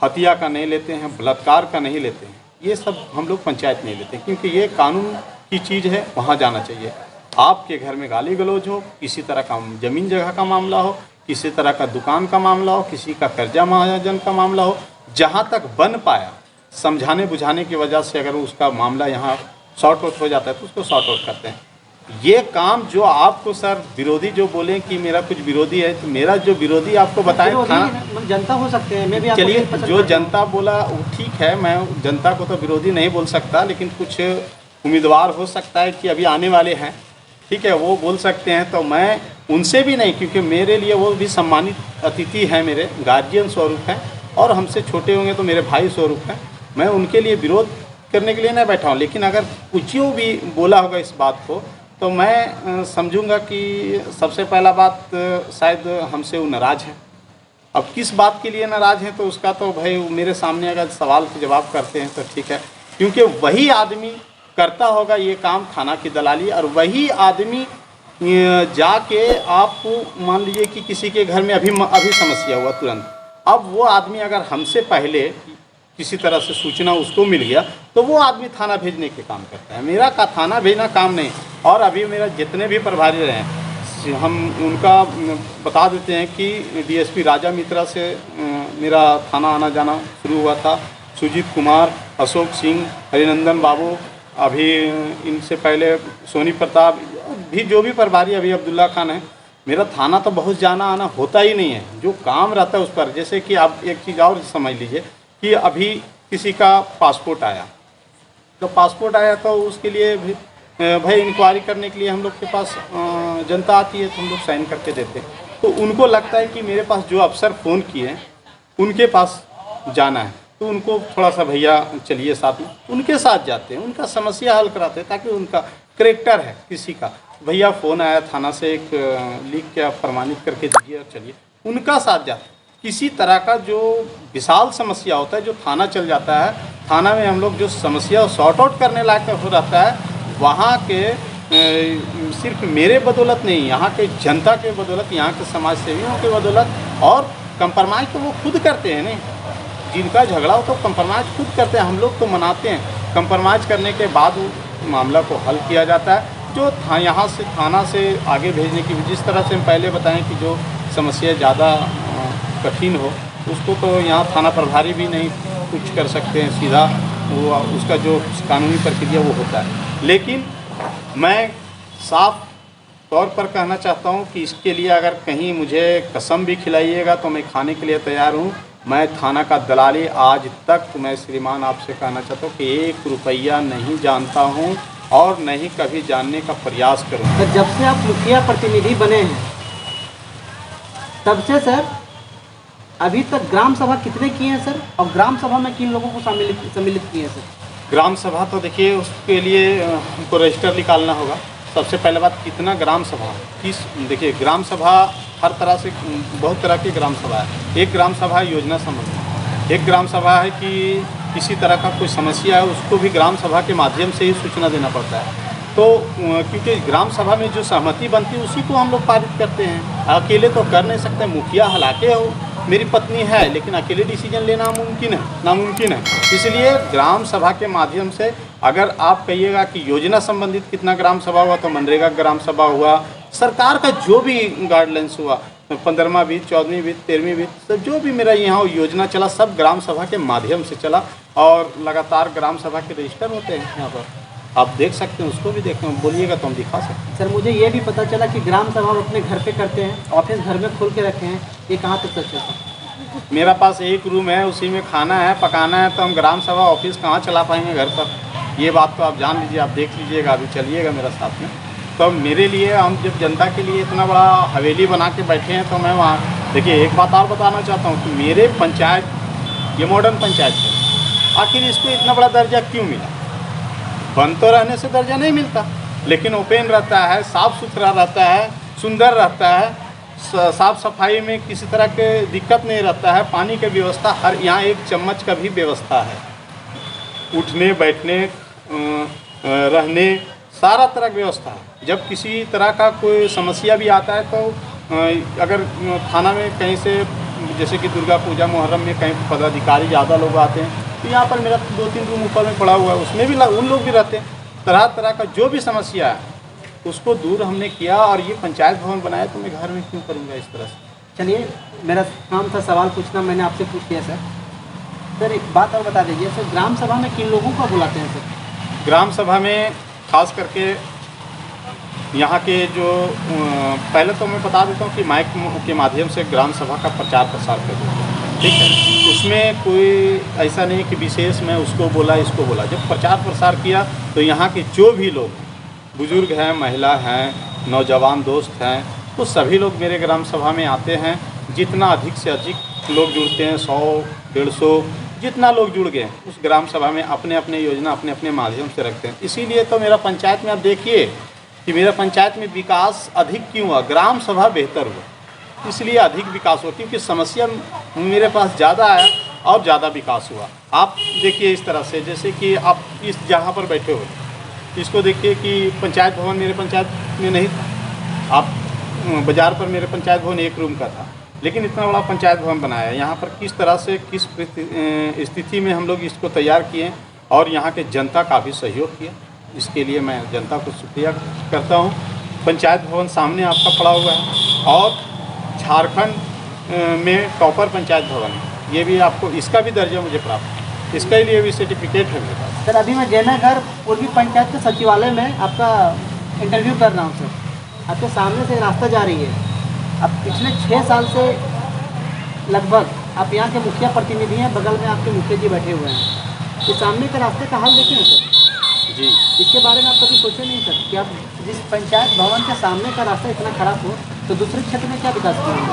हत्या का नहीं लेते हैं, बलात्कार का नहीं लेते हैं, ये सब हम लोग पंचायत नहीं लेते, क्योंकि ये कानून की चीज़ है, वहाँ जाना चाहिए। आपके घर में गाली गलौज हो, किसी तरह का ज़मीन जगह का मामला हो, किसी तरह का दुकान का मामला हो, किसी का कर्जा महाजन का मामला हो, जहाँ तक बन पाया समझाने बुझाने की वजह से अगर उसका मामला यहाँ सॉर्ट आउट हो जाता है तो उसको सॉर्ट आउट करते हैं। ये काम जो आपको सर विरोधी जो बोले कि मेरा कुछ विरोधी है, तो मेरा जो विरोधी आपको बताएं, जनता हो सकते हैं, मैं भी चलिए जो जनता बोला वो ठीक है, मैं जनता को तो विरोधी नहीं बोल सकता, लेकिन कुछ उम्मीदवार हो सकता है कि अभी आने वाले हैं, ठीक है, वो बोल सकते हैं, तो मैं उनसे भी नहीं, क्योंकि मेरे लिए वो भी सम्मानित अतिथि हैं, मेरे गार्जियन स्वरूप हैं, और हमसे छोटे होंगे तो मेरे भाई स्वरूप हैं। मैं उनके लिए विरोध करने के लिए नहीं बैठा हूँ, लेकिन अगर कुछ भी बोला होगा इस बात को तो मैं समझूंगा कि सबसे पहला बात शायद हमसे वो नाराज़ है। अब किस बात के लिए नाराज़ हैं तो उसका तो भाई मेरे सामने अगर सवाल के जवाब करते हैं तो ठीक है, क्योंकि वही आदमी करता होगा ये काम, थाना की दलाली, और वही आदमी जाके आप मान लीजिए कि किसी के घर में अभी समस्या हुआ तुरंत, अब वो आदमी अगर हमसे पहले किसी तरह से सूचना उसको मिल गया तो वो आदमी थाना भेजने के काम करता है, मेरा का थाना भेजना काम नहीं। और अभी मेरा जितने भी प्रभारी रहे हैं हम उनका बता देते हैं कि डीएसपी राजा मित्रा से मेरा थाना आना जाना शुरू हुआ था, सुजीत कुमार, अशोक सिंह, हरिनंदन बाबू, अभी इनसे पहले सोनी प्रताप, भी जो भी प्रभारी, अभी अब्दुल्ला खान है। मेरा थाना तो बहुत जाना आना होता ही नहीं है, जो काम रहता है उस पर। जैसे कि आप एक चीज़ और समझ लीजिए कि अभी किसी का पासपोर्ट आया, तो पासपोर्ट आया तो उसके लिए भी भाई इंक्वायरी करने के लिए हम लोग के पास जनता आती है, तो हम लोग साइन करके देते हैं। तो उनको लगता है कि मेरे पास जो अफसर फ़ोन किए हैं उनके पास जाना है, तो उनको थोड़ा सा भैया चलिए साथ में, उनके साथ जाते हैं, उनका समस्या हल कराते हैं, ताकि उनका करेक्टर है किसी का, भैया फ़ोन आया थाना से, एक लिख के आप प्रमाणित करके दीजिए और चलिए, उनका साथ जाते हैं। किसी तरह का जो विशाल समस्या होता है, जो थाना चल जाता है, थाना में हम लोग जो समस्या सॉर्ट आउट करने लायक हो रहता है, वहाँ के सिर्फ मेरे बदौलत नहीं, यहाँ के जनता के बदौलत, यहाँ के समाज सेवियों के बदौलत, और कंप्रोमाइज़ तो वो खुद करते हैं नहीं, जिनका झगड़ा हो तो कंप्रोमाइज़ खुद करते हैं, हम लोग तो मनाते हैं, कंप्रोमाइज़ करने के बाद वो मामला को हल किया जाता है। जो यहाँ से थाना से आगे भेजने की, जिस तरह से हम पहले बताएं कि जो समस्या ज़्यादा कठिन हो उसको तो यहाँ थाना प्रभारी भी नहीं कुछ कर सकते हैं, सीधा वो उसका जो कानूनी प्रक्रिया वो होता है। लेकिन मैं साफ तौर पर कहना चाहता हूँ कि इसके लिए अगर कहीं मुझे कसम भी खिलाइएगा तो मैं खाने के लिए तैयार हूँ। मैं थाना का दलाली आज तक, मैं श्रीमान आपसे कहना चाहता हूँ कि 1 रुपया नहीं जानता हूँ और नहीं कभी जानने का प्रयास करूँगा। सर, जब से आप मुखिया प्रतिनिधि बने हैं तब से सर अभी तक ग्राम सभा कितने किए हैं सर, और ग्राम सभा में किन लोगों को सम्मिलित किए हैं सर? ग्राम सभा तो देखिए उसके लिए हमको रजिस्टर निकालना होगा। सबसे पहले बात, कितना ग्राम सभा किस, देखिए ग्राम सभा हर तरह से, बहुत तरह की ग्राम सभा है। एक ग्राम सभा है योजना संबंधी, एक ग्राम सभा है कि किसी तरह का कोई समस्या है उसको भी ग्राम सभा के माध्यम से ही सूचना देना पड़ता है। तो क्योंकि ग्राम सभा में जो सहमति बनती है उसी को हम लोग पारित करते हैं, अकेले तो कर नहीं सकते। मुखिया हालांकि हो, मेरी पत्नी है, लेकिन अकेले डिसीजन लेना नामुमकिन है। इसलिए ग्राम सभा के माध्यम से, अगर आप कहिएगा कि योजना संबंधित कितना ग्राम सभा हुआ, तो मनरेगा ग्राम सभा हुआ, सरकार का जो भी गाइडलाइंस हुआ, 15वां वित्त, 14वीं वित्त, 13वीं वित्त, तो जो भी मेरा यहाँ योजना चला सब ग्राम सभा के माध्यम से चला। और लगातार ग्राम सभा के रजिस्टर होते हैं यहाँ पर, आप देख सकते हैं, उसको भी देखें, बोलिएगा तो हम दिखा सकते हैं। सर, मुझे ये भी पता चला कि ग्राम सभा आप अपने घर पे करते हैं, ऑफिस घर में खोल के रखे हैं, ये कहाँ तक सच है? मेरा पास एक रूम है, उसी में खाना है, पकाना है, तो हम ग्राम सभा ऑफिस कहाँ चला पाएंगे घर पर? ये बात तो आप जान लीजिए, आप देख लीजिएगा, अभी चलिएगा मेरा साथ में। तो मेरे लिए, हम जब जनता के लिए इतना बड़ा हवेली बना के बैठे हैं, तो मैं वहाँ, देखिए एक बात और बताना चाहता हूँ कि मेरे पंचायत, ये मॉडर्न पंचायत है, आखिर इसको इतना बड़ा दर्जा क्यों मिला? बंद तो रहने से दर्जा नहीं मिलता, लेकिन ओपन रहता है, साफ़ सुथरा रहता है, सुंदर रहता है, साफ़ सफाई में किसी तरह के दिक्कत नहीं रहता है, पानी की व्यवस्था, हर यहाँ 1 चम्मच का भी व्यवस्था है, उठने बैठने रहने सारा तरह की व्यवस्था है। जब किसी तरह का कोई समस्या भी आता है तो अगर थाना में कहीं से, जैसे कि दुर्गा पूजा मुहर्रम में कहीं पदाधिकारी ज़्यादा लोग आते हैं, तो यहाँ पर मेरा 2-3 रूम ऊपर में पड़ा हुआ है, उसमें भी उन लोग भी रहते हैं। तरह तरह का जो भी समस्या है उसको दूर हमने किया, और ये पंचायत भवन बनाया, तो मैं घर में क्यों करूँगा इस तरह से? चलिए, मेरा काम था सवाल पूछना, मैंने आपसे पूछ लिया सर। सर, एक बात और बता दीजिए सर, ग्राम सभा में किन लोगों को बुलाते हैं सर? ग्राम सभा में खास करके यहाँ के जो, पहले तो मैं बता देता हूँ कि माइक के माध्यम से ग्राम सभा का प्रचार प्रसार करते हैं, ठीक है? उसमें कोई ऐसा नहीं कि विशेष मैं उसको बोला इसको बोला। जब प्रचार प्रसार किया तो यहाँ के जो भी लोग, बुजुर्ग हैं, महिला हैं, नौजवान दोस्त हैं, तो सभी लोग मेरे ग्राम सभा में आते हैं। जितना अधिक से अधिक लोग जुड़ते हैं, 100-150 जितना लोग जुड़ गए उस ग्राम सभा में अपने अपने योजना अपने अपने माध्यम से रखते हैं। इसीलिए तो मेरा पंचायत में, आप देखिए कि मेरा पंचायत में विकास अधिक क्यों हुआ, ग्राम सभा बेहतर हुआ, इसलिए अधिक विकास हुआ, क्योंकि समस्या मेरे पास ज़्यादा आया और ज़्यादा विकास हुआ। आप देखिए इस तरह से, जैसे कि आप इस जहाँ पर बैठे हो, इसको देखिए कि पंचायत भवन मेरे पंचायत में नहीं था। आप बाज़ार पर मेरे पंचायत भवन 1 रूम का था, लेकिन इतना बड़ा पंचायत भवन बनाया। यहाँ पर किस तरह से, किस स्थिति में हम लोग इसको तैयार किए, और यहाँ के जनता का भी सहयोग किया, इसके लिए मैं जनता को शुक्रिया करता हूँ। पंचायत भवन सामने आपका पड़ा हुआ है, और झारखंड में टॉपर पंचायत भवन है, ये भी आपको, इसका भी दर्जा मुझे प्राप्त है, इसके लिए भी सर्टिफिकेट है मेरे पास। सर, अभी मैं जयनगर पूर्वी पंचायत के सचिवालय में आपका इंटरव्यू कर रहा हूँ सर। आपके सामने से रास्ता जा रही है, अब पिछले 6 साल से लगभग आप यहाँ के मुखिया प्रतिनिधि हैं, बगल में आपके मुखिया जी बैठे हुए हैं। ये सामने के रास्ते का हाल देखें ना सर, जी इसके बारे में आप कभी सोचे नहीं सर कि आप जिस पंचायत भवन के सामने का रास्ता इतना खराब हो तो दूसरे क्षेत्र में क्या विकास करेंगे?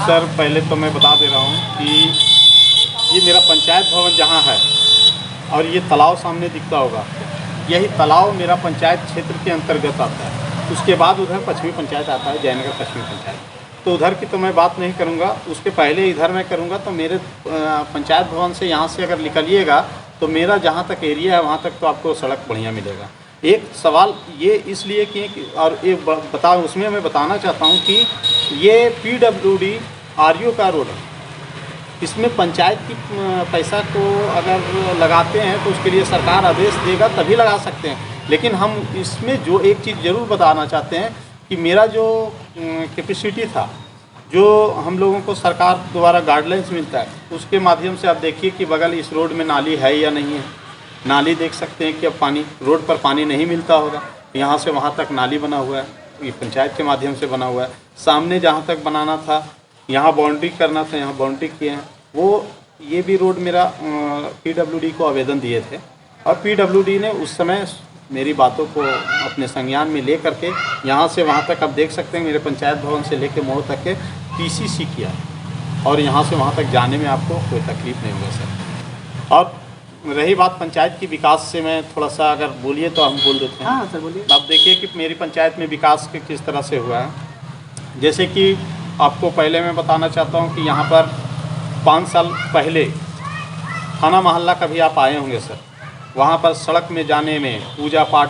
सर, पहले तो मैं बता दे रहा हूँ कि ये मेरा पंचायत भवन जहाँ है और ये तालाब सामने दिखता होगा, यही तालाब मेरा पंचायत क्षेत्र के अंतर्गत आता है। उसके बाद उधर पश्चिमी पंचायत आता है, जयनगर पश्चिमी पंचायत। तो उधर की तो मैं बात नहीं करूँगा, उसके पहले इधर मैं करूँगा। तो मेरे पंचायत भवन से यहाँ से अगर निकलिएगा तो मेरा जहाँ तक एरिया है वहाँ तक तो आपको सड़क बढ़िया मिलेगा। एक सवाल ये इसलिए कि और ये उसमें मैं बताना चाहता हूँ कि ये PWD RU का रोड है, इसमें पंचायत की पैसा को अगर लगाते हैं तो उसके लिए सरकार आदेश देगा तभी लगा सकते हैं। लेकिन हम इसमें जो एक चीज़ ज़रूर बताना चाहते हैं कि मेरा जो कैपेसिटी था, जो हम लोगों को सरकार द्वारा गाइडलाइंस मिलता है, उसके माध्यम से आप देखिए कि बगल इस रोड में नाली है या नहीं है। नाली देख सकते हैं कि अब पानी रोड पर पानी नहीं मिलता होगा, यहाँ से वहाँ तक नाली बना हुआ है, ये पंचायत के माध्यम से बना हुआ है। सामने जहाँ तक बनाना था, यहाँ बाउंड्री करना था, यहाँ बाउंड्री किए हैं। वो ये भी रोड मेरा PWD को आवेदन दिए थे और PWD ने उस समय मेरी बातों को अपने संज्ञान में ले करके यहाँ से वहाँ तक आप देख सकते हैं मेरे पंचायत भवन से लेके मोड़ तक के PCC किया और यहाँ से वहाँ तक जाने में आपको कोई तकलीफ नहीं होगा सर। और रही बात पंचायत की विकास से, मैं थोड़ा सा अगर बोलिए तो हम बोल देते हैं। हाँ सर बोलिए। आप देखिए कि मेरी पंचायत में विकास किस तरह से हुआ है। जैसे कि आपको पहले मैं बताना चाहता हूँ कि यहाँ पर 5 साल पहले थाना मोहल्ला कभी आप आए होंगे सर, वहाँ पर सड़क में जाने में, पूजा पाठ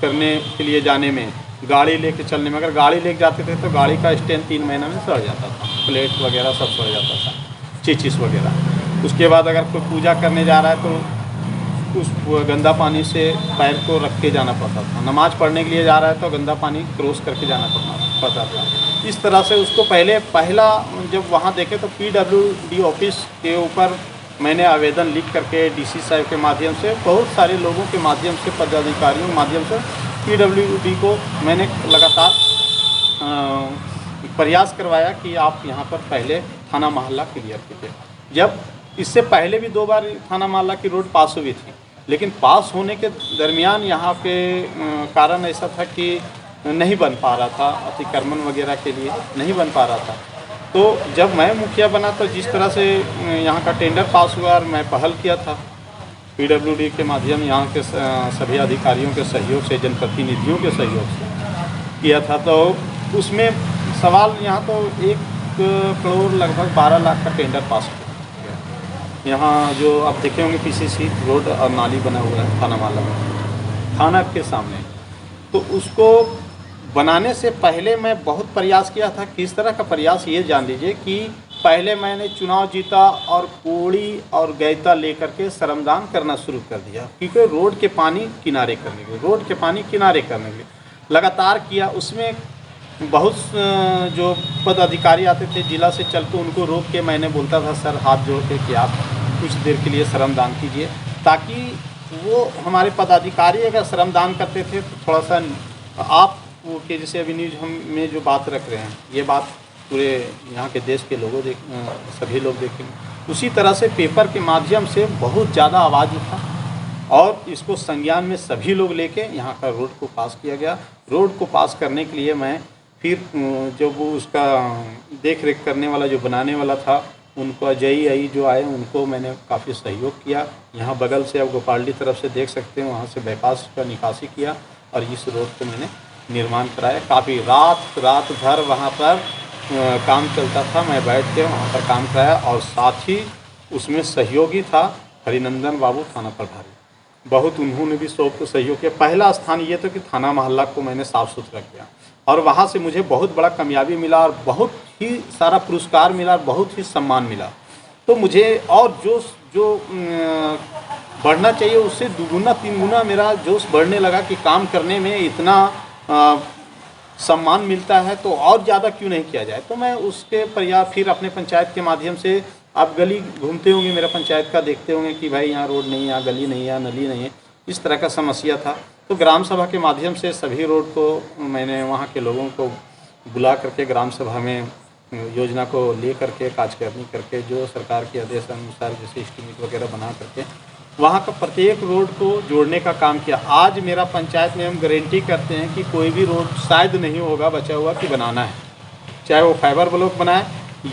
करने के लिए जाने में, गाड़ी लेके चलने में, अगर गाड़ी लेके जाते थे तो गाड़ी का स्टैंड 3 महीने में सड़ जाता था, प्लेट वगैरह सब सड़ जाता था, चीचिस वगैरह। उसके बाद अगर कोई पूजा करने जा रहा है तो उस गंदा पानी से पैर को रख के जाना पड़ता था। नमाज़ पढ़ने के लिए जा रहा है तो गंदा पानी क्रॉस करके जाना पड़ता था। इस तरह से उसको पहला जब वहाँ देखे तो PWD ऑफिस के ऊपर मैंने आवेदन लिख करके DC साहब के माध्यम से, बहुत सारे लोगों के माध्यम से, पदाधिकारियों के माध्यम से PWD को मैंने लगातार प्रयास करवाया कि आप यहाँ पर पहले थाना मोहल्ला क्लियर कीजिए। जब इससे पहले भी 2 बार थाना मोहल्ला की रोड पास हुई थी, लेकिन पास होने के दरमियान यहाँ पे कारण ऐसा था कि नहीं बन पा रहा था, अतिक्रमण वगैरह के लिए नहीं बन पा रहा था। तो जब मैं मुखिया बना तो जिस तरह से यहाँ का टेंडर पास हुआ और मैं पहल किया था PWD के माध्यम, यहाँ के सभी अधिकारियों के सहयोग से, जनप्रतिनिधियों के सहयोग से किया था। तो उसमें सवाल यहाँ तो 1 करोड़ लगभग 12 लाख का टेंडर पास हुआ। यहाँ जो आप देखे होंगे PCC रोड और नाली बना हुआ है थाना मोहल्ला में, थाना के सामने। तो उसको बनाने से पहले मैं बहुत प्रयास किया था। किस तरह का प्रयास, ये जान लीजिए कि पहले मैंने चुनाव जीता और कोड़ी और गैता लेकर के श्रमदान करना शुरू कर दिया, क्योंकि रोड के पानी किनारे करने के लिए, रोड के पानी किनारे करने के लिए लगातार किया। उसमें बहुत जो पदाधिकारी आते थे जिला से चल के, उनको रोक के मैंने बोलता था सर हाथ जोड़ के कि आप कुछ देर के लिए श्रमदान कीजिए, ताकि वो हमारे पदाधिकारी अगर श्रमदान करते थे तो थोड़ा सा आप वो कि जैसे अभी न्यूज हम में जो बात रख रहे हैं, ये बात पूरे यहाँ के देश के लोगों सभी लोग देखेंगे। उसी तरह से पेपर के माध्यम से बहुत ज़्यादा आवाज़ उठा और इसको संज्ञान में सभी लोग लेके यहाँ का रोड को पास किया गया। रोड को पास करने के लिए मैं फिर जो वो उसका देख रेख करने वाला जो बनाने वाला था, उनको अजय जो आए उनको मैंने काफ़ी सहयोग किया। यहाँ बगल से अब गोपालडी तरफ से देख सकते हैं, वहाँ से बाईपास का निकासी किया और इस रोड को मैंने निर्माण कराया। काफ़ी रात भर वहाँ पर काम चलता था, मैं बैठ के वहाँ पर काम कराया और साथ ही उसमें सहयोगी था हरिनंदन बाबू थाना प्रभारी, बहुत उन्होंने भी सहयोग किया। पहला स्थान ये था कि थाना मोहल्ला को मैंने साफ़ सुथरा किया और वहाँ से मुझे बहुत बड़ा कामयाबी मिला और बहुत ही सारा पुरस्कार मिला और बहुत ही सम्मान मिला। तो मुझे और जो बढ़ना चाहिए उससे 2 गुना 3 गुना मेरा जोश बढ़ने लगा कि काम करने में इतना सम्मान मिलता है तो और ज़्यादा क्यों नहीं किया जाए। तो मैं उसके प्रयास फिर अपने पंचायत के माध्यम से, आप गली घूमते होंगे मेरा पंचायत का, देखते होंगे कि भाई यहाँ रोड नहीं है, यहाँ गली नहीं है, यहाँ नली नहीं है, इस तरह का समस्या था। तो ग्राम सभा के माध्यम से सभी रोड को मैंने वहाँ के लोगों को बुला करके ग्राम सभा में योजना को ले करके कार्यकारिणी करके जो सरकार के आदेश अनुसार जैसे एस्टीमेट वगैरह बना करके वहाँ का प्रत्येक रोड को जोड़ने का काम किया। आज मेरा पंचायत में हम गारंटी करते हैं कि कोई भी रोड शायद नहीं होगा बचा हुआ कि बनाना है, चाहे वो फाइबर ब्लॉक बनाए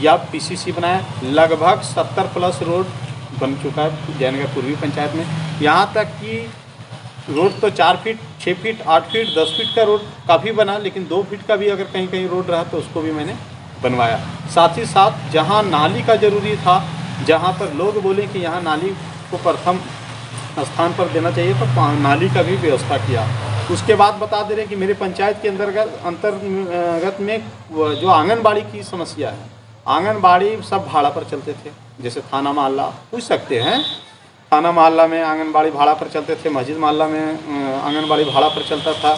या पीसीसी बनाए। लगभग 70 प्लस रोड बन चुका है जयनगर पूर्वी पंचायत में। यहाँ तक कि रोड तो 4 फीट, 6 फीट, 8 फीट, 10 फीट का रोड काफ़ी बना, लेकिन 2 फीट का भी अगर कहीं कहीं रोड रहा तो उसको भी मैंने बनवाया। साथ ही साथ जहाँ नाली का ज़रूरी था, जहाँ पर लोग बोले कि यहाँ नाली को प्रथम स्थान पर देना चाहिए, तो नाली का भी व्यवस्था किया। उसके बाद बता दे रहे हैं कि मेरे पंचायत के अंतर्गत में जो आंगनबाड़ी की समस्या है, आंगनबाड़ी सब भाड़ा पर चलते थे। जैसे थाना मोहल्ला पूछ सकते हैं, थाना मोहल्ला में आंगनबाड़ी भाड़ा पर चलते थे, मस्जिद मोहल्ला में आंगनबाड़ी भाड़ा पर चलता था,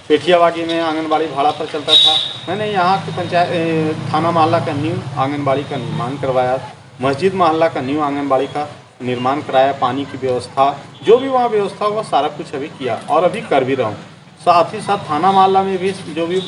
पेठियाबागी में आंगनबाड़ी भाड़ा पर चलता था। मैंने यहाँ के पंचायत थाना मोहल्ला का न्यू आंगनबाड़ी का निर्माण करवाया, मस्जिद मोहल्ला का न्यू आंगनबाड़ी का निर्माण कराया, पानी की व्यवस्था जो भी वहाँ व्यवस्था हुआ सारा कुछ अभी किया और अभी कर भी रहा हूँ। साथ ही साथ थाना मोहल्ला में भी जो भी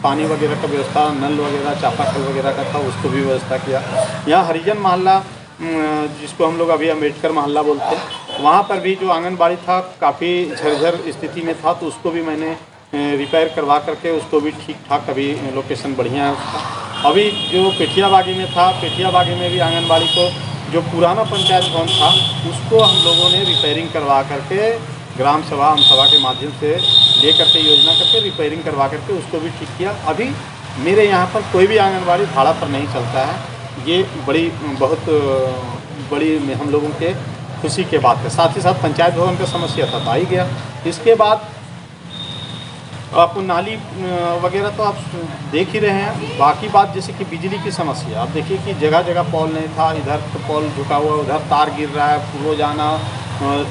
पानी वगैरह का व्यवस्था, नल वगैरह, चापाकल वगैरह का था, उसको भी व्यवस्था किया। यहाँ हरिजन मोहल्ला जिसको हम लोग अभी अम्बेडकर मोहल्ला बोलते हैं, वहाँ पर भी जो आंगनबाड़ी था काफ़ी झरझर स्थिति में था, तो उसको भी मैंने रिपेयर करवा करके उसको भी ठीक ठाक अभी लोकेशन बढ़िया है उसका। अभी जो पेठियाबागी में था, पेठियाबागी में भी आंगनबाड़ी को जो पुराना पंचायत भवन था उसको हम लोगों ने रिपेयरिंग करवा करके ग्राम सभा, आम सभा के माध्यम से ले करके योजना करके रिपेयरिंग करवा करके उसको भी ठीक किया। अभी मेरे यहाँ पर कोई भी आंगनबाड़ी भाड़ा पर नहीं चलता है। ये बहुत बड़ी हम लोगों के खुशी के बात है। साथ ही साथ पंचायत भवन का समस्या था तो आ ही गया। इसके बाद आपको नाली वगैरह तो आप देख ही रहे हैं। बाकी बात जैसे कि बिजली की समस्या, आप देखिए कि जगह जगह पॉल नहीं था, इधर तो पॉल झुका हुआ, उधर तार गिर रहा है, रोजाना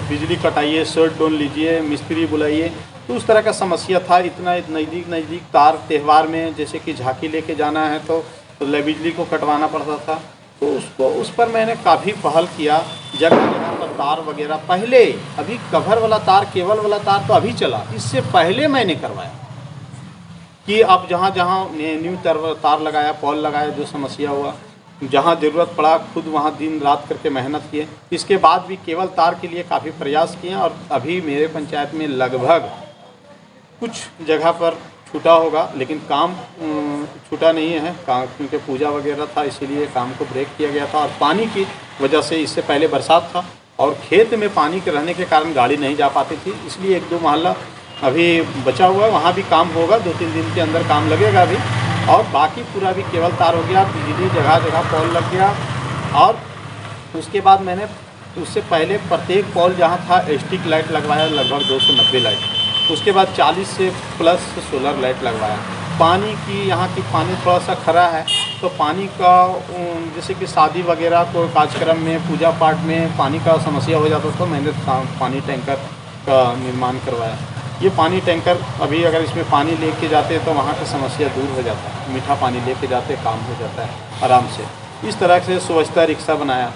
बिजली कटाइए, शर्ट डाउन लीजिए, मिस्त्री बुलाइए, तो उस तरह का समस्या था। इतना नज़दीक तार, त्यौहार में जैसे कि झांकी लेके जाना है तो बिजली को कटवाना पड़ता था, तो उस पर मैंने काफ़ी पहल किया। जगह जगह पर तार वगैरह, पहले अभी कवर वाला तार, केबल वाला तार तो अभी चला, इससे पहले मैंने करवाया कि अब जहाँ जहाँ न्यू तार लगाया, पॉल लगाया, जो समस्या हुआ, जहाँ ज़रूरत पड़ा खुद वहाँ दिन रात करके मेहनत किए। इसके बाद भी केवल तार के लिए काफ़ी प्रयास किए और अभी मेरे पंचायत में लगभग कुछ जगह पर छूटा होगा, लेकिन काम छूटा नहीं है क्योंकि पूजा वगैरह था, इसीलिए काम को ब्रेक किया गया था। और पानी की वजह से, इससे पहले बरसात था और खेत में पानी के रहने के कारण गाड़ी नहीं जा पाती थी, इसलिए 1-2 मोहल्ला अभी बचा हुआ है, वहाँ भी काम होगा, 2-3 दिन के अंदर काम लगेगा अभी। और बाकी पूरा भी केबल तार हो गया, बिजली जगह जगह पॉल लग गया। और उसके बाद मैंने उससे पहले प्रत्येक पॉल जहाँ था स्ट्रीट लाइट लगवाया, लगभग 290 लाइट। उसके बाद 40 से प्लस सोलर लाइट लगवाया। पानी की, यहाँ की पानी थोड़ा सा खरा है, तो पानी का जैसे कि शादी वगैरह को कार्यक्रम में, पूजा पाठ में पानी का समस्या हो जाता, तो मैंने पानी टैंकर का निर्माण करवाया। ये पानी टैंकर अभी अगर इसमें पानी लेके जाते हैं तो वहाँ का समस्या दूर हो जाता है, मीठा पानी लेके जाते काम हो जाता है आराम से। इस तरह से स्वच्छता रिक्शा बनाया।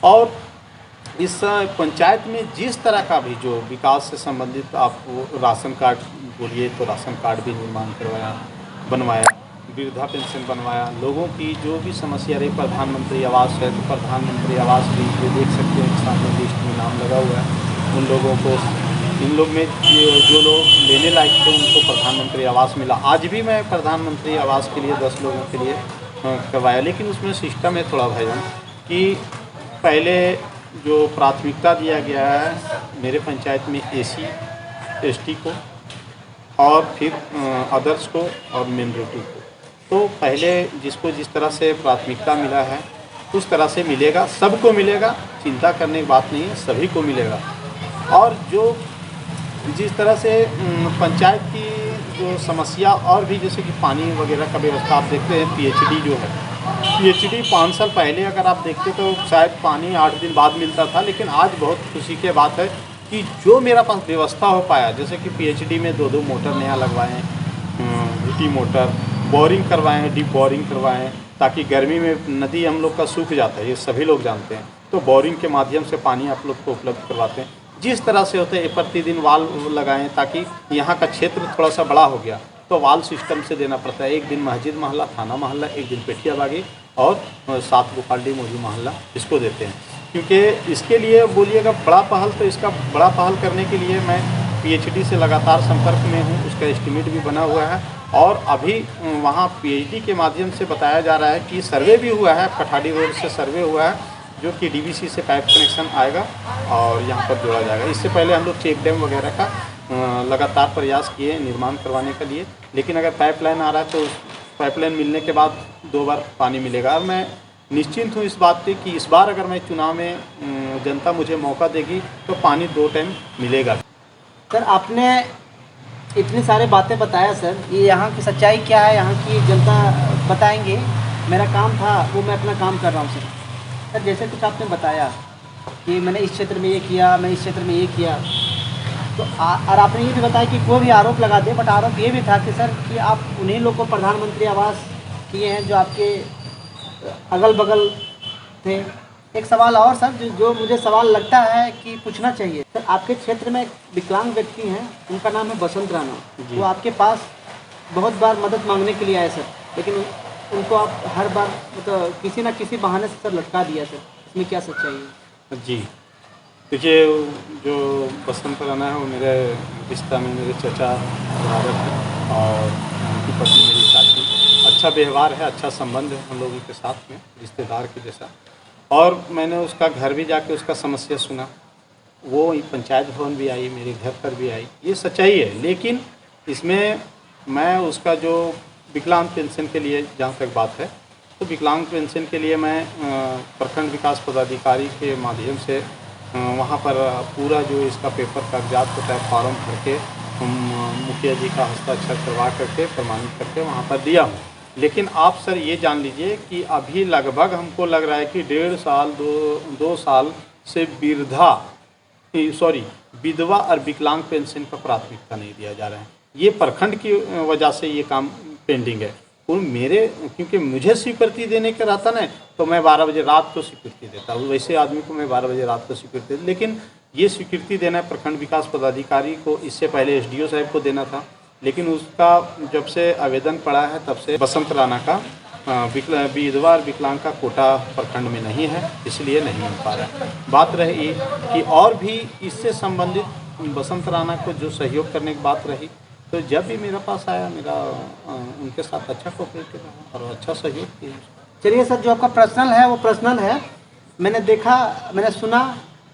और इस पंचायत में जिस तरह का भी जो विकास से संबंधित, आप राशन कार्ड बोलिए तो राशन कार्ड भी निर्माण करवाया, बनवाया, वृद्धा पेंशन बनवाया, लोगों की जो भी समस्या रही, प्रधानमंत्री आवास है तो प्रधानमंत्री आवास भी ये देख सकते हैं सामने लिस्ट में नाम लगा हुआ है, उन लोगों को, इन लोग में जो लोग लेने लायक थे उनको प्रधानमंत्री आवास मिला। आज भी मैं प्रधानमंत्री आवास के लिए 10 लोगों के लिए करवाया, लेकिन उसमें सिस्टम है थोड़ा भजन कि पहले जो प्राथमिकता दिया गया है मेरे पंचायत में एसी एसटी को, और फिर अदर्स को और मिनोरिटी को। तो पहले जिसको जिस तरह से प्राथमिकता मिला है उस तरह से मिलेगा, सबको मिलेगा, चिंता करने की बात नहीं है, सभी को मिलेगा। और जो जिस तरह से पंचायत की जो समस्या और भी, जैसे कि पानी वगैरह का व्यवस्था आप देखते हैं, पीएचडी जो है, पीएचडी 5 साल पहले अगर आप देखते तो शायद पानी 8 दिन बाद मिलता था, लेकिन आज बहुत खुशी की बात है कि जो मेरा पास व्यवस्था हो पाया, जैसे कि पीएचडी में 2-2 मोटर नया लगवाए हैं, वीटी मोटर, बोरिंग करवाए हैं, डीप बोरिंग करवाए हैं, ताकि गर्मी में नदी हम लोग का सूख जाता है, ये सभी लोग जानते हैं, तो बोरिंग के माध्यम से पानी आप लोग को उपलब्ध करवाते हैं। जिस तरह से होते हैं प्रतिदिन वाल लगाएं, ताकि यहाँ का क्षेत्र थोड़ा सा बड़ा हो गया तो वाल सिस्टम से देना पड़ता है। एक दिन मस्जिद मोहल्ला, थाना मोहल्ला, एक दिन पेठियाबागी और 7 गोपालडी मोही मोहल्ला इसको देते हैं। क्योंकि इसके लिए बोलिएगा बड़ा पहल, तो इसका बड़ा पहल करने के लिए मैं पीएचडी से लगातार संपर्क में हूँ, उसका एस्टीमेट भी बना हुआ है। और अभी वहाँ पीएचडी के माध्यम से बताया जा रहा है कि सर्वे भी हुआ है, कठाड़ी रोड से सर्वे हुआ है, जो कि डीवीसी से पाइप कनेक्शन आएगा और यहाँ पर जोड़ा जाएगा। इससे पहले हम लोग चेक डैम वगैरह का लगातार प्रयास किए निर्माण करवाने के लिए, लेकिन अगर पाइपलाइन आ रहा है तो उस पाइपलाइन मिलने के बाद 2 बार पानी मिलेगा। और मैं निश्चिंत हूँ इस बात पे कि इस बार अगर मैं चुनाव में जनता मुझे मौका देगी तो पानी 2 टाइम मिलेगा। सर आपने इतनी सारी बातें बताया सर, ये यहाँ की सच्चाई क्या है यहाँ की जनता बताएंगे। मेरा काम था वो मैं अपना काम कर रहा हूँ सर। जैसे कुछ आपने बताया कि मैंने इस क्षेत्र में ये किया, मैं इस क्षेत्र में ये किया, तो और आपने ये भी बताया कि कोई भी आरोप लगा दे, बट आरोप ये भी था कि सर कि आप उन्हीं लोग को प्रधानमंत्री आवास किए हैं जो आपके अगल बगल थे। एक सवाल और सर जो मुझे सवाल लगता है कि पूछना चाहिए सर, आपके क्षेत्र में एक विकलांग व्यक्ति हैं, उनका नाम है बसंत राणा, वो आपके पास बहुत बार मदद मांगने के लिए आए सर, लेकिन उनको आप हर बार मतलब किसी न किसी बहाने से सर लटका दिया सर, इसमें क्या सच्चाई है? जी देखिए, जो बसंत राणा है वो मेरे रिश्ता में मेरे चचा बराबर है और उनकी पत्नी मेरी चाची। अच्छा व्यवहार है, अच्छा संबंध है हम लोगों के साथ में, रिश्तेदार के जैसा। और मैंने उसका घर भी जाके उसका समस्या सुना, वो पंचायत भवन भी आई, मेरे घर पर भी आई, ये सच्चाई है। लेकिन इसमें मैं उसका जो विकलांग पेंशन के लिए जहाँ तक बात है, तो विकलांग पेंशन के लिए मैं प्रखंड विकास पदाधिकारी के माध्यम से वहाँ पर पूरा जो इसका पेपर कागजात होता है फॉर्म भर के मुखिया जी का हस्ताक्षर करवा करके प्रमाणित करके वहाँ पर दिया हूँ। लेकिन आप सर ये जान लीजिए कि अभी लगभग हमको लग रहा है कि 1.5 साल 2 साल से विधवा और विकलांग पेंशन का प्राथमिकता नहीं दिया जा रहा है। ये प्रखंड की वजह से ये काम पेंडिंग है। और मेरे क्योंकि मुझे स्वीकृति देने का रहता ना, तो मैं 12 बजे रात को स्वीकृति देता हूँ, वैसे आदमी को मैं 12 बजे रात को स्वीकृति देता। लेकिन ये स्वीकृति देना प्रखंड विकास पदाधिकारी को, इससे पहले एसडीओ साहब को देना था, लेकिन उसका जब से आवेदन पड़ा है तब से बसंत राणा का विधवा और विकलांग का कोटा प्रखंड में नहीं है, इसलिए नहीं हो पा रहा है। बात रही कि और भी इससे संबंधित बसंत राणा को जो सहयोग करने की बात रही, तो जब भी मेरे पास आया मेरा उनके साथ अच्छा कोऑपरेटिव रहा और अच्छा सहयोग किया। चलिए सर, जो आपका पर्सनल है वो पर्सनल है, मैंने देखा, मैंने सुना,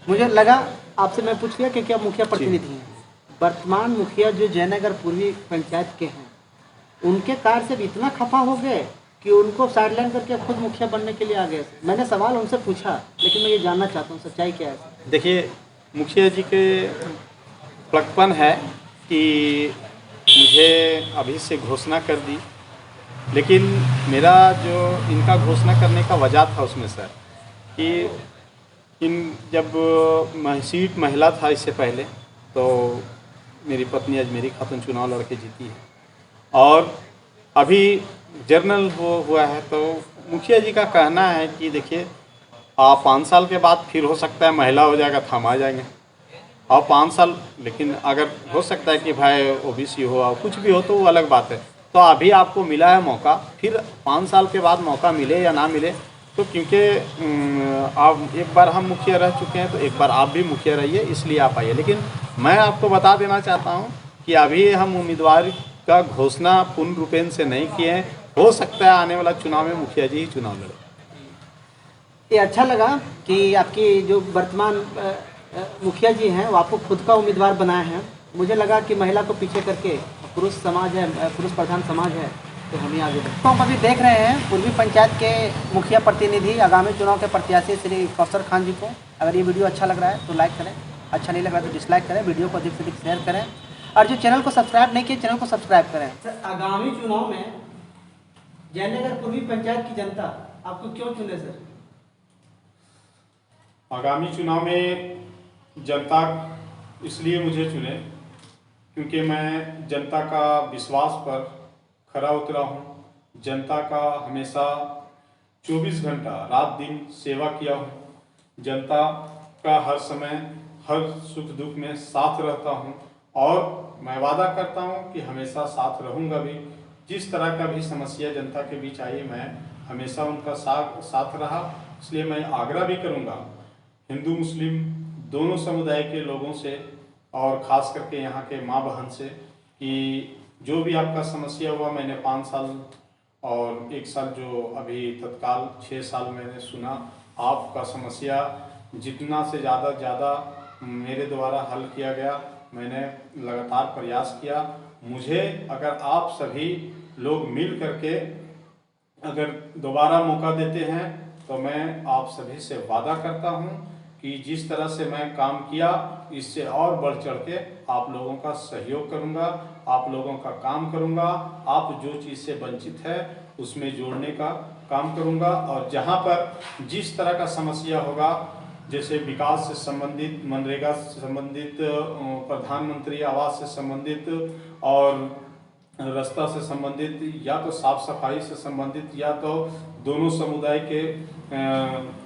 मुझे लगा आपसे मैं पूछ लिया कि क्या मुखिया प्रतिनिधि हैं। वर्तमान मुखिया जो जयनगर पूर्वी पंचायत के हैं, उनके कार्य से भी इतना खफा हो गए कि उनको साइडलाइन करके खुद मुखिया बनने के लिए आ गए। मैंने सवाल उनसे पूछा, लेकिन मैं ये जानना चाहता हूँ सच्चाई क्या है। देखिए, मुखिया जी के प्लगपन है कि मुझे अभी से घोषणा कर दी, लेकिन मेरा जो इनका घोषणा करने का वजह था उसमें सर कि जब सीट महिला था इससे पहले, तो मेरी पत्नी अजमेरी खातून चुनाव लड़के जीती है और अभी जर्नल हुआ है, तो मुखिया जी का कहना है कि देखिए आप 5 साल के बाद फिर हो सकता है महिला हो जाएगा तो हम आ जाएंगे, और 5 साल, लेकिन अगर हो सकता है कि भाई ओबीसी हो और कुछ भी हो तो वो अलग बात है। तो अभी आपको मिला है मौका, फिर 5 साल के बाद मौका मिले या ना मिले, तो क्योंकि आप एक बार हम मुखिया रह चुके हैं तो एक बार आप भी मुखिया रहिए, इसलिए आप आइए। लेकिन मैं आपको बता देना चाहता हूं कि अभी हम उम्मीदवार का घोषणा पूर्ण रूपेण से नहीं किए हैं, हो सकता है आने वाला चुनाव में मुखिया जी ही चुनाव लड़े। ये अच्छा लगा कि आपकी जो वर्तमान मुखिया जी हैं वो आपको खुद का उम्मीदवार बनाए हैं। मुझे लगा कि महिला को पीछे करके पुरुष समाज है, पुरुष प्रधान समाज है, तो हम ही आगे बढ़े। तो हम अभी देख रहे हैं पूर्वी पंचायत के मुखिया प्रतिनिधि, आगामी चुनाव के प्रत्याशी श्री कौसर खान जी को। अगर ये वीडियो अच्छा लग रहा है तो लाइक करें, अच्छा नहीं लग रहा है तो डिसलाइक करें, वीडियो को अधिक से अधिक शेयर करें, और जो चैनल को सब्सक्राइब नहीं किए चैनल को सब्सक्राइब करें। सर, आगामी चुनाव में जयनगर पूर्वी पंचायत की जनता आपको क्यों चुने सर? आगामी चुनाव में जनता इसलिए मुझे चुने क्योंकि मैं जनता का विश्वास पर खरा उतरा हूँ, जनता का हमेशा 24 घंटा रात दिन सेवा किया हूँ, जनता का हर समय हर सुख दुख में साथ रहता हूँ, और मैं वादा करता हूँ कि हमेशा साथ रहूँगा भी। जिस तरह का भी समस्या जनता के बीच आई, मैं हमेशा उनका साथ रहा, इसलिए मैं आग्रह भी करूँगा हिंदू मुस्लिम दोनों समुदाय के लोगों से और ख़ास करके यहाँ के माँ बहन से कि जो भी आपका समस्या हुआ, मैंने 5 साल और 1 साल जो अभी तत्काल 6 साल मैंने सुना, आपका समस्या जितना से ज़्यादा मेरे द्वारा हल किया गया। मैंने लगातार प्रयास किया। मुझे अगर आप सभी लोग मिल करके अगर दोबारा मौका देते हैं तो मैं आप सभी से वादा करता हूं कि जिस तरह से मैं काम किया इससे और बढ़ चढ़ के आप लोगों का सहयोग करूंगा, आप लोगों का काम करूंगा। आप जो चीज़ से वंचित है उसमें जोड़ने का काम करूंगा और जहां पर जिस तरह का समस्या होगा, जैसे विकास से संबंधित, मनरेगा से संबंधित, प्रधानमंत्री आवास से संबंधित और रास्ता से संबंधित, या तो साफ सफाई से संबंधित, या तो दोनों समुदाय के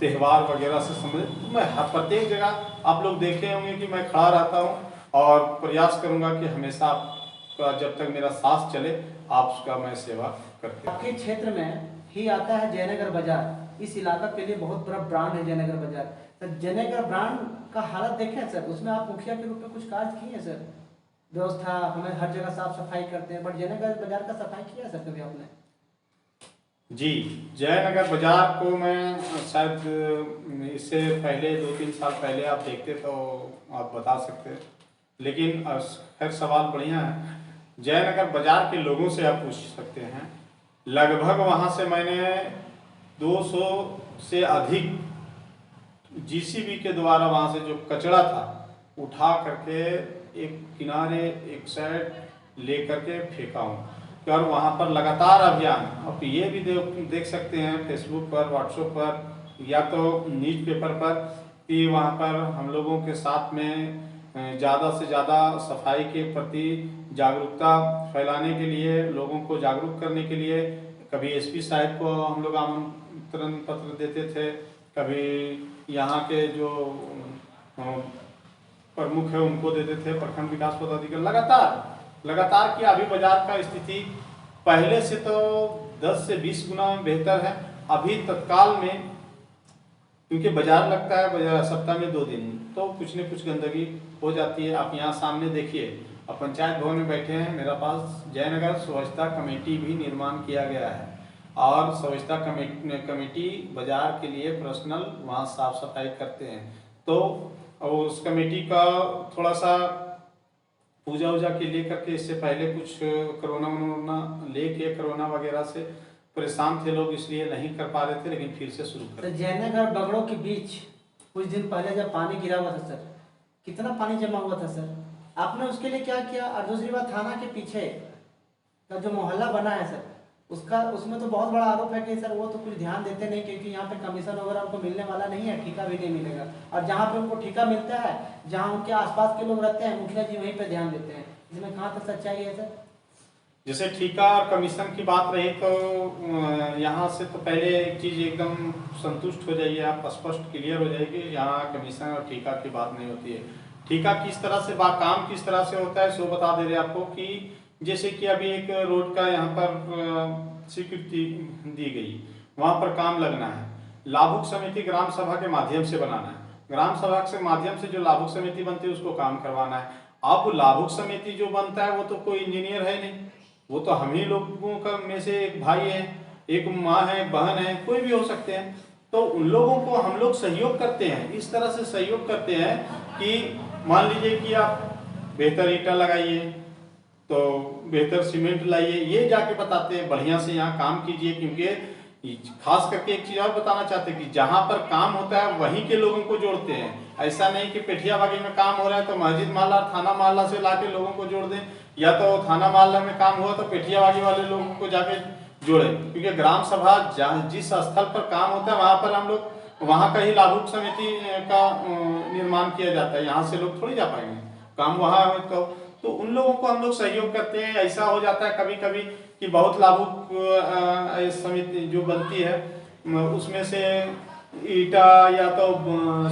त्यौहार वगैरह से संबंधित, तो मैं हर प्रत्येक जगह आप लोग देखे होंगे कि मैं खड़ा रहता हूं और प्रयास करूंगा कि हमेशा आपका जब तक मेरा सांस चले आपका मैं सेवा करते। आपके क्षेत्र में ही आता है जयनगर बाजार। इस इलाका के लिए बहुत बड़ा ब्रांड है जयनगर बाजार। सर जयनगर ब्रांड का हालत देखें सर, उसमें आप मुखिया के रूप में कुछ कार्य किए हैं सर? व्यवस्था, हमें हर जगह साफ सफाई करते हैं, बट जयनगर बाजार का सफाई किया है सर कभी आपने? जी, जयनगर बाजार को मैं शायद इससे पहले 2-3 साल पहले आप देखते तो आप बता सकते, लेकिन खैर सवाल बढ़िया है। जयनगर बाजार के लोगों से आप पूछ सकते हैं। लगभग वहाँ से मैंने 200 से अधिक जीसीबी के द्वारा वहाँ से जो कचरा था उठा करके एक किनारे एक साइड ले करके फेंका हूँ। और वहाँ पर लगातार अभियान, अब ये भी देख सकते हैं फेसबुक पर, व्हाट्सएप पर, या तो न्यूज़पेपर पर, कि वहाँ पर हम लोगों के साथ में ज़्यादा से ज़्यादा सफाई के प्रति जागरूकता फैलाने के लिए, लोगों को जागरूक करने के लिए कभी एसपी साहब को हम लोग आमंत्रण पत्र देते थे, कभी यहाँ के जो प्रमुख है उनको देते थे, प्रखंड विकास पदाधिकारी। लगातार कि अभी बाजार का स्थिति पहले से तो 10 से 20 गुना बेहतर है। अभी तत्काल में क्योंकि बाजार लगता है बाजार सप्ताह में 2 दिन, तो कुछ न कुछ गंदगी हो जाती है। आप यहाँ सामने देखिए, अब पंचायत भवन में बैठे हैं, मेरा पास जयनगर स्वच्छता कमेटी भी निर्माण किया गया है और स्वच्छता कमेटी बाजार के लिए पर्सनल वहाँ साफ सफाई करते हैं। तो उस कमेटी का थोड़ा सा पूजा वूजा के लिए करके, इससे पहले कुछ कोरोना वगैरह से परेशान थे लोग, इसलिए नहीं कर पा रहे थे, लेकिन फिर से शुरू कर। तो जयनगर बगड़ों के बीच कुछ दिन पहले जब पानी गिरा हुआ था सर, कितना पानी जमा हुआ था सर, आपने उसके लिए क्या किया? और दूसरी बात, थाना के पीछे का जो मोहल्ला बना है सर, उसमें तो बहुत बड़ा आरोप है कि सर वो तो कुछ ध्यान देते नहीं, क्योंकि यहाँ पे कमीशन वगैरह उनको मिलने वाला नहीं है, ठेका भी नहीं मिलेगा। और जहाँ पे उनको ठेका मिलता है, जहाँ उनके आसपास के लोग रहते हैं, मुखिया जी वहीं पे ध्यान देते हैं। इसमें कहाँ तक सच्चाई है सर? जैसे ठेका और कमीशन की बात रही तो यहाँ से तो पहले एक चीज़ एकदम संतुष्ट हो जाइए आप, स्पष्ट क्लियर हो जाएगी, यहाँ कमीशन और ठेका की बात नहीं होती है। ठेका किस तरह से काम किस तरह से होता है सो बता दे रहे आपको, कि जैसे कि अभी एक रोड का यहाँ पर स्वीकृति दी गई, वहाँ पर काम लगना है, लाभुक समिति ग्राम सभा के माध्यम से बनाना है, ग्राम सभा के माध्यम से जो लाभुक समिति बनती है उसको काम करवाना है। अब लाभुक समिति जो बनता है वो तो कोई इंजीनियर है नहीं, वो तो हम ही लोगों का में से एक भाई है, एक माँ है, एक बहन है, कोई भी हो सकते हैं। तो उन लोगों को हम लोग सहयोग करते हैं, इस तरह से सहयोग करते हैं कि मान लीजिए कि आप बेहतर ईंटा लगाइए तो बेहतर सीमेंट लाइए, ये जाके बताते हैं बढ़िया से यहाँ काम कीजिए। क्योंकि खास करके एक चीज़ और बताना चाहते हैं कि जहाँ पर काम होता है वहीं के लोगों को जोड़ते हैं। ऐसा नहीं कि पेठियाबागी में काम हो रहा है तो मस्जिद मोहल्ला थाना मोहल्ला से लाके लोगों को जोड़ दें, या तो थाना मोहल्ला में काम हुआ तो पेठियाबागी वाले लोगों को जाके जोड़े। क्योंकि ग्राम सभा जिस स्थल पर काम होता है वहाँ पर हम लोग वहाँ का ही लाभुक समिति का निर्माण किया जाता है, यहाँ से लोग थोड़ी जा पाएंगे, काम वहाँ है तो उन लोगों को हम लोग सहयोग करते हैं। ऐसा हो जाता है कभी कभी कि बहुत लाभुक समिति जो बनती है उसमें से ईटा या तो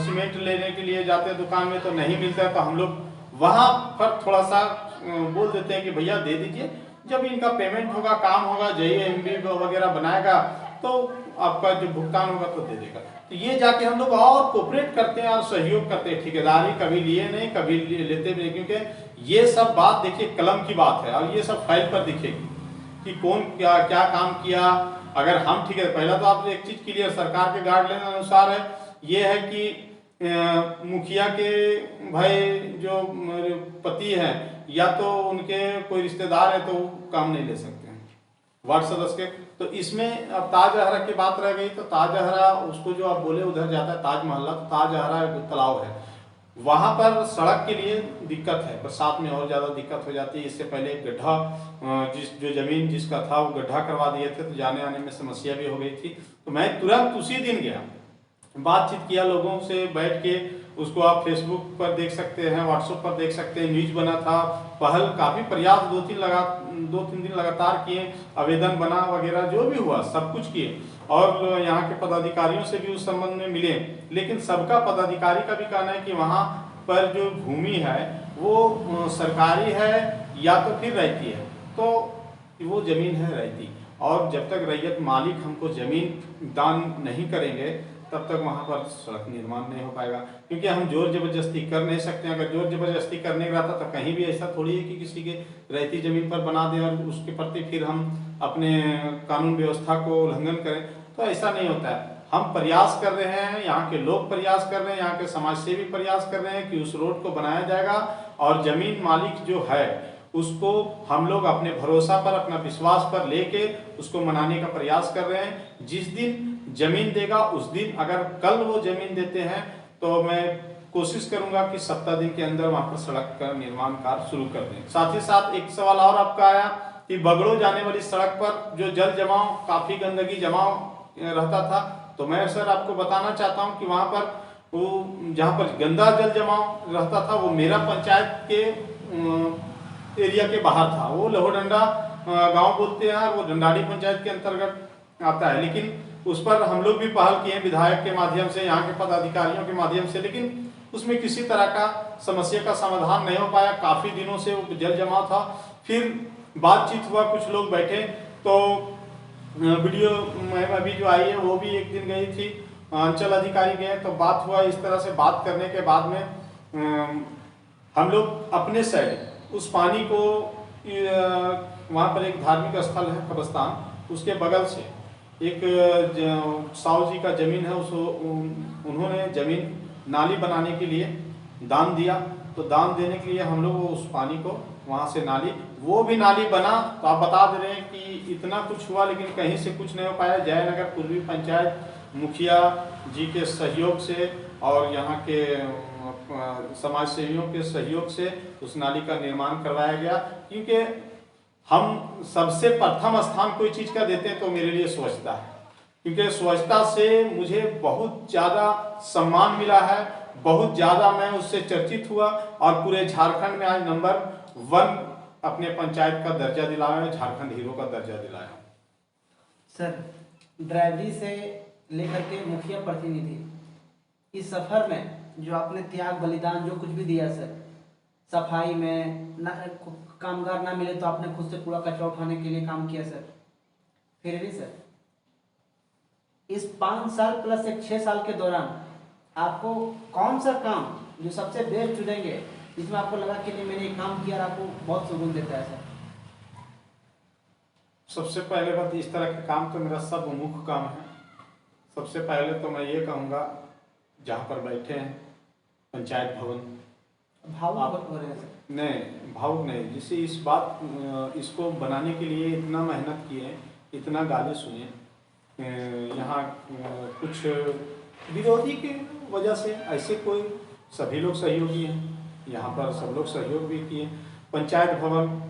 सीमेंट लेने के लिए जाते हैं दुकान में तो नहीं मिलता है, तो हम लोग वहाँ पर थोड़ा सा बोल देते हैं कि भैया दे दीजिए, जब इनका पेमेंट होगा काम होगा JMB वगैरह बनाएगा तो आपका जो भुगतान होगा तो दे देगा। तो ये जाके हम लोग और कोऑपरेट करते हैं और सहयोग करते हैं। ठेकेदारी कभी लिए नहीं, कभी लेते भी नहीं, क्योंकि ये सब बात देखिए कलम की बात है और ये सब फाइल पर दिखेगी कि कौन क्या क्या काम किया। अगर हम ठीक है, पहला तो आप एक चीज क्लियर सरकार के गाइडलाइन अनुसार है, ये है कि मुखिया के भाई जो पति हैं या तो उनके कोई रिश्तेदार है तो वो काम नहीं ले सकते हैं वार्ड सदस्य के। तो इसमें अब ताजहरा की बात रह गई, तो ताजहरा उसको जो आप बोले उधर जाता है ताज मोहल्ला, तो ताजहरा एक तालाब है, वहां पर सड़क के लिए दिक्कत है, बरसात में और ज़्यादा दिक्कत हो जाती है। इससे पहले एक गड्ढा जो जमीन जिसका था वो गड्ढा करवा दिए थे, तो जाने आने में समस्या भी हो गई थी। तो मैं तुरंत उसी दिन गया, बातचीत किया लोगों से बैठ के। उसको आप फेसबुक पर देख सकते हैं, व्हाट्सएप पर देख सकते हैं, न्यूज बना था। पहल काफ़ी प्रयास 2-3 दिन लगातार किए, आवेदन बना वगैरह जो भी हुआ सब कुछ किए और यहाँ के पदाधिकारियों से भी उस संबंध में मिले। लेकिन सबका पदाधिकारी का भी कहना है कि वहाँ पर जो भूमि है वो सरकारी है या तो फिर रैयती है, तो वो ज़मीन है रैयती। और जब तक रैयत मालिक हमको ज़मीन दान नहीं करेंगे तब तक वहाँ पर सड़क निर्माण नहीं हो पाएगा, क्योंकि हम जोर जबरदस्ती कर नहीं सकते। अगर जोर जबरदस्ती करने का रहता तो कहीं भी ऐसा थोड़ी है कि किसी के रहती ज़मीन पर बना दें और उसके प्रति फिर हम अपने कानून व्यवस्था को उल्लंघन करें, तो ऐसा नहीं होता है। हम प्रयास कर रहे हैं, यहाँ के लोग प्रयास कर रहे हैं, यहाँ के समाज सेवी प्रयास कर रहे हैं कि उस रोड को बनाया जाएगा और ज़मीन मालिक जो है उसको हम लोग अपने भरोसा पर, अपना विश्वास पर लेके उसको मनाने का प्रयास कर रहे हैं। जिस दिन जमीन देगा उस दिन, अगर कल वो जमीन देते हैं तो मैं कोशिश करूंगा कि 7 दिन के अंदर वहां पर सड़क का निर्माण कार्य शुरू कर दें। साथ ही साथ एक सवाल और आपका आया कि बगड़ो जाने वाली सड़क पर जो जल जमाव, काफी गंदगी जमाव रहता था, तो मैं सर आपको बताना चाहता हूं कि वहां पर वो जहां पर गंदा जल जमाव रहता था वो मेरा पंचायत के एरिया के बाहर था। वो लहोडंडा गांव बोलते हैं, वो डंडाड़ी पंचायत के अंतर्गत आता है। लेकिन उस पर हम लोग भी पहल किए विधायक के माध्यम से, यहाँ के पदाधिकारियों के माध्यम से, लेकिन उसमें किसी तरह का समस्या का समाधान नहीं हो पाया। काफ़ी दिनों से वो जल जमाव था। फिर बातचीत हुआ, कुछ लोग बैठे, तो वीडियो मैम अभी जो आई है वो भी एक दिन गई थी, अंचल अधिकारी गए, तो बात हुआ। इस तरह से बात करने के बाद में हम लोग अपने साइड उस पानी को, वहाँ पर एक धार्मिक स्थल है कब्रस्तान, उसके बगल से एक साहू जी का जमीन है, उसको उन्होंने जमीन नाली बनाने के लिए दान दिया। तो दान देने के लिए हम लोग उस पानी को वहाँ से नाली, वो भी नाली बना। तो आप बता दे रहे हैं कि इतना कुछ हुआ लेकिन कहीं से कुछ नहीं हो पाया। जयनगर पूर्वी पंचायत मुखिया जी के सहयोग से और यहाँ के समाज सेवियों के सहयोग से उस नाली का निर्माण करवाया गया। क्योंकि हम सबसे प्रथम स्थान कोई चीज़ का देते हैं तो मेरे लिए स्वच्छता है, क्योंकि स्वच्छता से मुझे बहुत ज़्यादा सम्मान मिला है, बहुत ज़्यादा मैं उससे चर्चित हुआ और पूरे झारखंड में आज नंबर 1 अपने पंचायत का दर्जा दिलाया है, झारखंड हीरो का दर्जा दिलाया। सर, ड्राइवरी से लेकर के मुखिया प्रतिनिधि, इस सफर में जो आपने त्याग बलिदान जो कुछ भी दिया सर, सफाई में ना कामगार ना मिले तो आपने खुद से पूरा कचरा उठाने के लिए काम किया सर। फिर भी सर इस 5 साल प्लस एक 6 साल के दौरान आपको कौन सा काम जो सबसे बेस्ट चुनेंगे जिसमें आपको लगा कि नहीं मैंने ये काम किया और आपको बहुत सुकून देता है सर? सबसे पहले बात, इस तरह के काम तो मेरा सब मुख्य काम है। सबसे पहले तो मैं ये कहूँगा, जहाँ पर बैठे हैं पंचायत भवन, भावुक हो रहे हैं सर? नहीं, भावुक नहीं, जिससे इस बात इसको बनाने के लिए इतना मेहनत किए, इतना गाली सुने, यहाँ कुछ विरोधी की वजह से ऐसे कोई, सभी लोग सहयोगी हैं, यहाँ पर सब लोग सहयोग भी किए। पंचायत भवन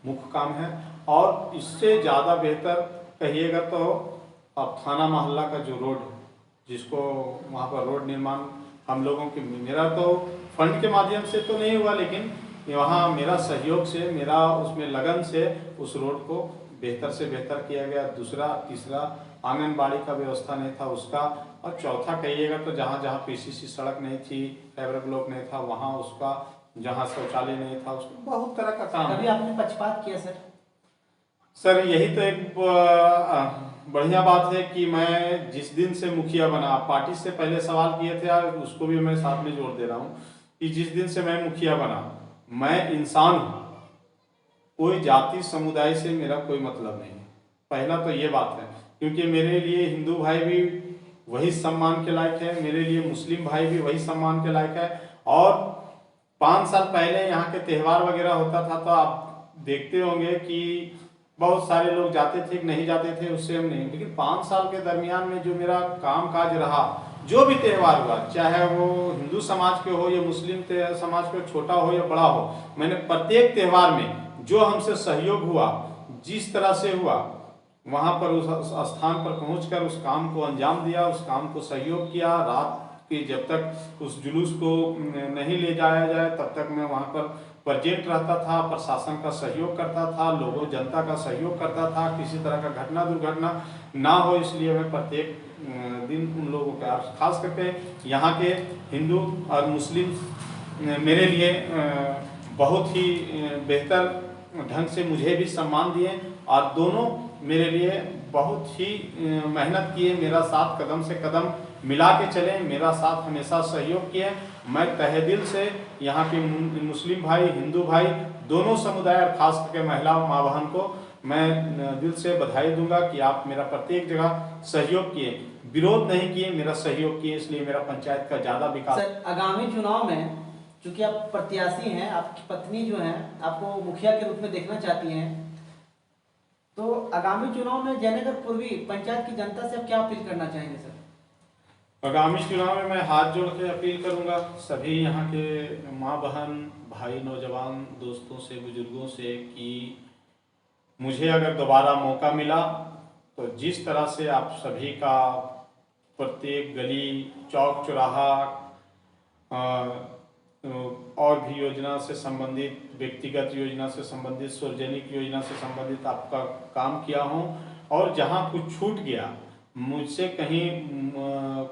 मुख्य काम है और इससे ज़्यादा बेहतर कहिएगा तो अब थाना मोहल्ला का जो रोड, जिसको वहाँ पर रोड निर्माण हम लोगों की, मेरा तो फंड के माध्यम से तो नहीं हुआ, लेकिन वहाँ मेरा सहयोग से, मेरा उसमें लगन से उस रोड को बेहतर से बेहतर किया गया। दूसरा, तीसरा, आंगनबाड़ी का व्यवस्था नहीं था उसका, और चौथा कहिएगा तो जहाँ जहाँ पीसीसी सड़क नहीं थी, फाइबर ब्लॉक नहीं था, वहाँ उसका, जहाँ शौचालय नहीं था, उसका बहुत तरह का काम। कभी आपने पक्षपात किया सर? सर यही तो एक बढ़िया बात है कि मैं जिस दिन से मुखिया बना, पार्टी से पहले सवाल किए थे, और उसको भी मैं साथ में जोड़ दे रहा हूँ कि जिस दिन से मैं मुखिया बना, मैं इंसान हूँ, कोई जाति समुदाय से मेरा कोई मतलब नहीं है। पहला तो ये बात है, क्योंकि मेरे लिए हिंदू भाई भी वही सम्मान के लायक है, मेरे लिए मुस्लिम भाई भी वही सम्मान के लायक है। और 5 साल पहले यहाँ के त्यौहार वगैरह होता था तो आप देखते होंगे कि बहुत सारे लोग जाते थे कि नहीं जाते थे, उससे हम नहीं, लेकिन 5 साल के दरमियान में जो मेरा काम काज रहा, जो भी त्यौहार हुआ, चाहे वो हिंदू समाज के हो या मुस्लिम समाज के, छोटा हो या बड़ा हो, मैंने प्रत्येक त्यौहार में जो हमसे सहयोग हुआ, जिस तरह से हुआ, वहाँ पर उस स्थान पर पहुंचकर उस काम को अंजाम दिया, उस काम को सहयोग किया। रात की जब तक उस जुलूस को नहीं ले जाया जाए तब तक मैं वहाँ पर प्रेजेंट रहता था, प्रशासन का सहयोग करता था, लोगों जनता का सहयोग करता था, किसी तरह का घटना दुर्घटना ना हो, इसलिए मैं प्रत्येक दिन उन लोगों का, खास करके यहाँ के हिंदू और मुस्लिम मेरे लिए बहुत ही बेहतर ढंग से मुझे भी सम्मान दिए, और दोनों मेरे लिए बहुत ही मेहनत किए, मेरा साथ कदम से कदम मिला के चले, मेरा साथ हमेशा सहयोग किए। मैं तहे दिल से यहाँ के मुस्लिम भाई, हिंदू भाई, दोनों समुदाय और खास करके महिला माँ बहन को मैं दिल से बधाई दूंगा कि आप मेरा प्रत्येक जगह सहयोग किए, विरोध नहीं किए, मेरा सहयोग किए, इसलिए मेरा पंचायत का ज़्यादा विकास। सर, आगामी चुनाव में चूंकि आप प्रत्याशी हैं, आपकी पत्नी जो है आपको मुखिया के रूप में देखना चाहती हैं, तो आगामी चुनाव में जयनगर पूर्वी पंचायत की जनता से आप क्या अपील करना चाहेंगे सर? आगामी चुनाव में मैं हाथ जोड़ के अपील करूंगा सभी यहाँ के माँ बहन भाई नौजवान दोस्तों से, बुजुर्गों से, कि मुझे अगर दोबारा मौका मिला तो जिस तरह से आप सभी का प्रत्येक गली चौक चौराहा और भी योजना से संबंधित, व्यक्तिगत योजना से संबंधित, सार्वजनिक योजना से संबंधित आपका काम किया हूँ, और जहाँ कुछ छूट गया, मुझसे कहीं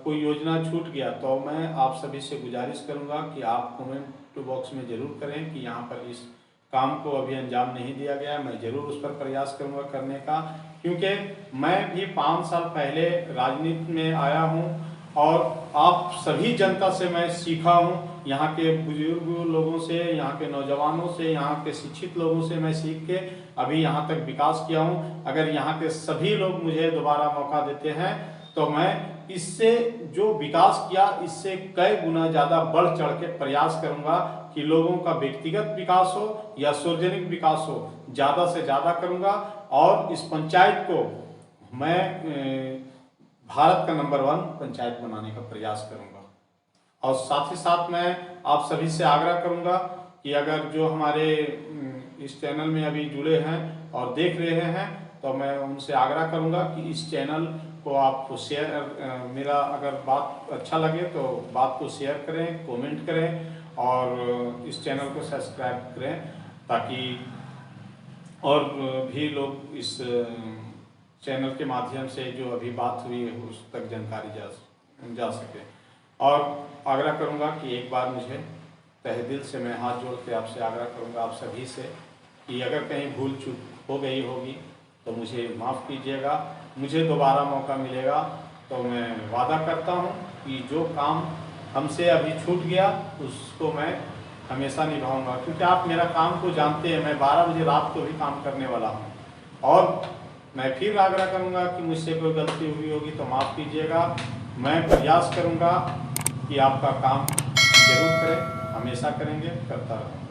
कोई योजना छूट गया, तो मैं आप सभी से गुजारिश करूंगा कि आप कमेंट बॉक्स में ज़रूर करें कि यहाँ पर इस काम को अभी अंजाम नहीं दिया गया। मैं ज़रूर उस पर प्रयास करूंगा करने का, क्योंकि मैं भी 5 साल पहले राजनीति में आया हूँ और आप सभी जनता से मैं सीखा हूँ, यहाँ के बुजुर्ग लोगों से, यहाँ के नौजवानों से, यहाँ के शिक्षित लोगों से मैं सीख के अभी यहाँ तक विकास किया हूँ। अगर यहाँ के सभी लोग मुझे दोबारा मौका देते हैं तो मैं इससे जो विकास किया, इससे कई गुना ज़्यादा बढ़ चढ़ के प्रयास करूँगा कि लोगों का व्यक्तिगत विकास हो या सार्वजनिक विकास हो, ज़्यादा से ज़्यादा करूँगा, और इस पंचायत को मैं भारत का नंबर 1 पंचायत बनाने का प्रयास करूंगा। और साथ ही साथ मैं आप सभी से आग्रह करूंगा कि अगर जो हमारे इस चैनल में अभी जुड़े हैं और देख रहे हैं, तो मैं उनसे आग्रह करूंगा कि इस चैनल को आप शेयर, मेरा अगर बात अच्छा लगे तो बात को शेयर करें, कमेंट करें, और इस चैनल को सब्सक्राइब करें, ताकि और भी लोग इस चैनल के माध्यम से जो अभी बात हुई है उस तक जानकारी जा सके। और आग्रह करूंगा कि एक बार मुझे तहे दिल से मैं हाथ जोड़ के आपसे आग्रह करूंगा, आप सभी से, कि अगर कहीं भूल चूक हो गई होगी तो मुझे माफ़ कीजिएगा। मुझे दोबारा मौका मिलेगा तो मैं वादा करता हूं कि जो काम हमसे अभी छूट गया उसको मैं हमेशा निभाऊंगा, क्योंकि आप मेरा काम को जानते हैं, मैं 12 बजे रात को भी काम करने वाला हूँ। और मैं फिर आग्रह करूंगा कि मुझसे कोई गलती हुई होगी तो माफ़ कीजिएगा। मैं प्रयास करूंगा कि आपका काम जरूर करें, हमेशा करेंगे, करता रहूँगा।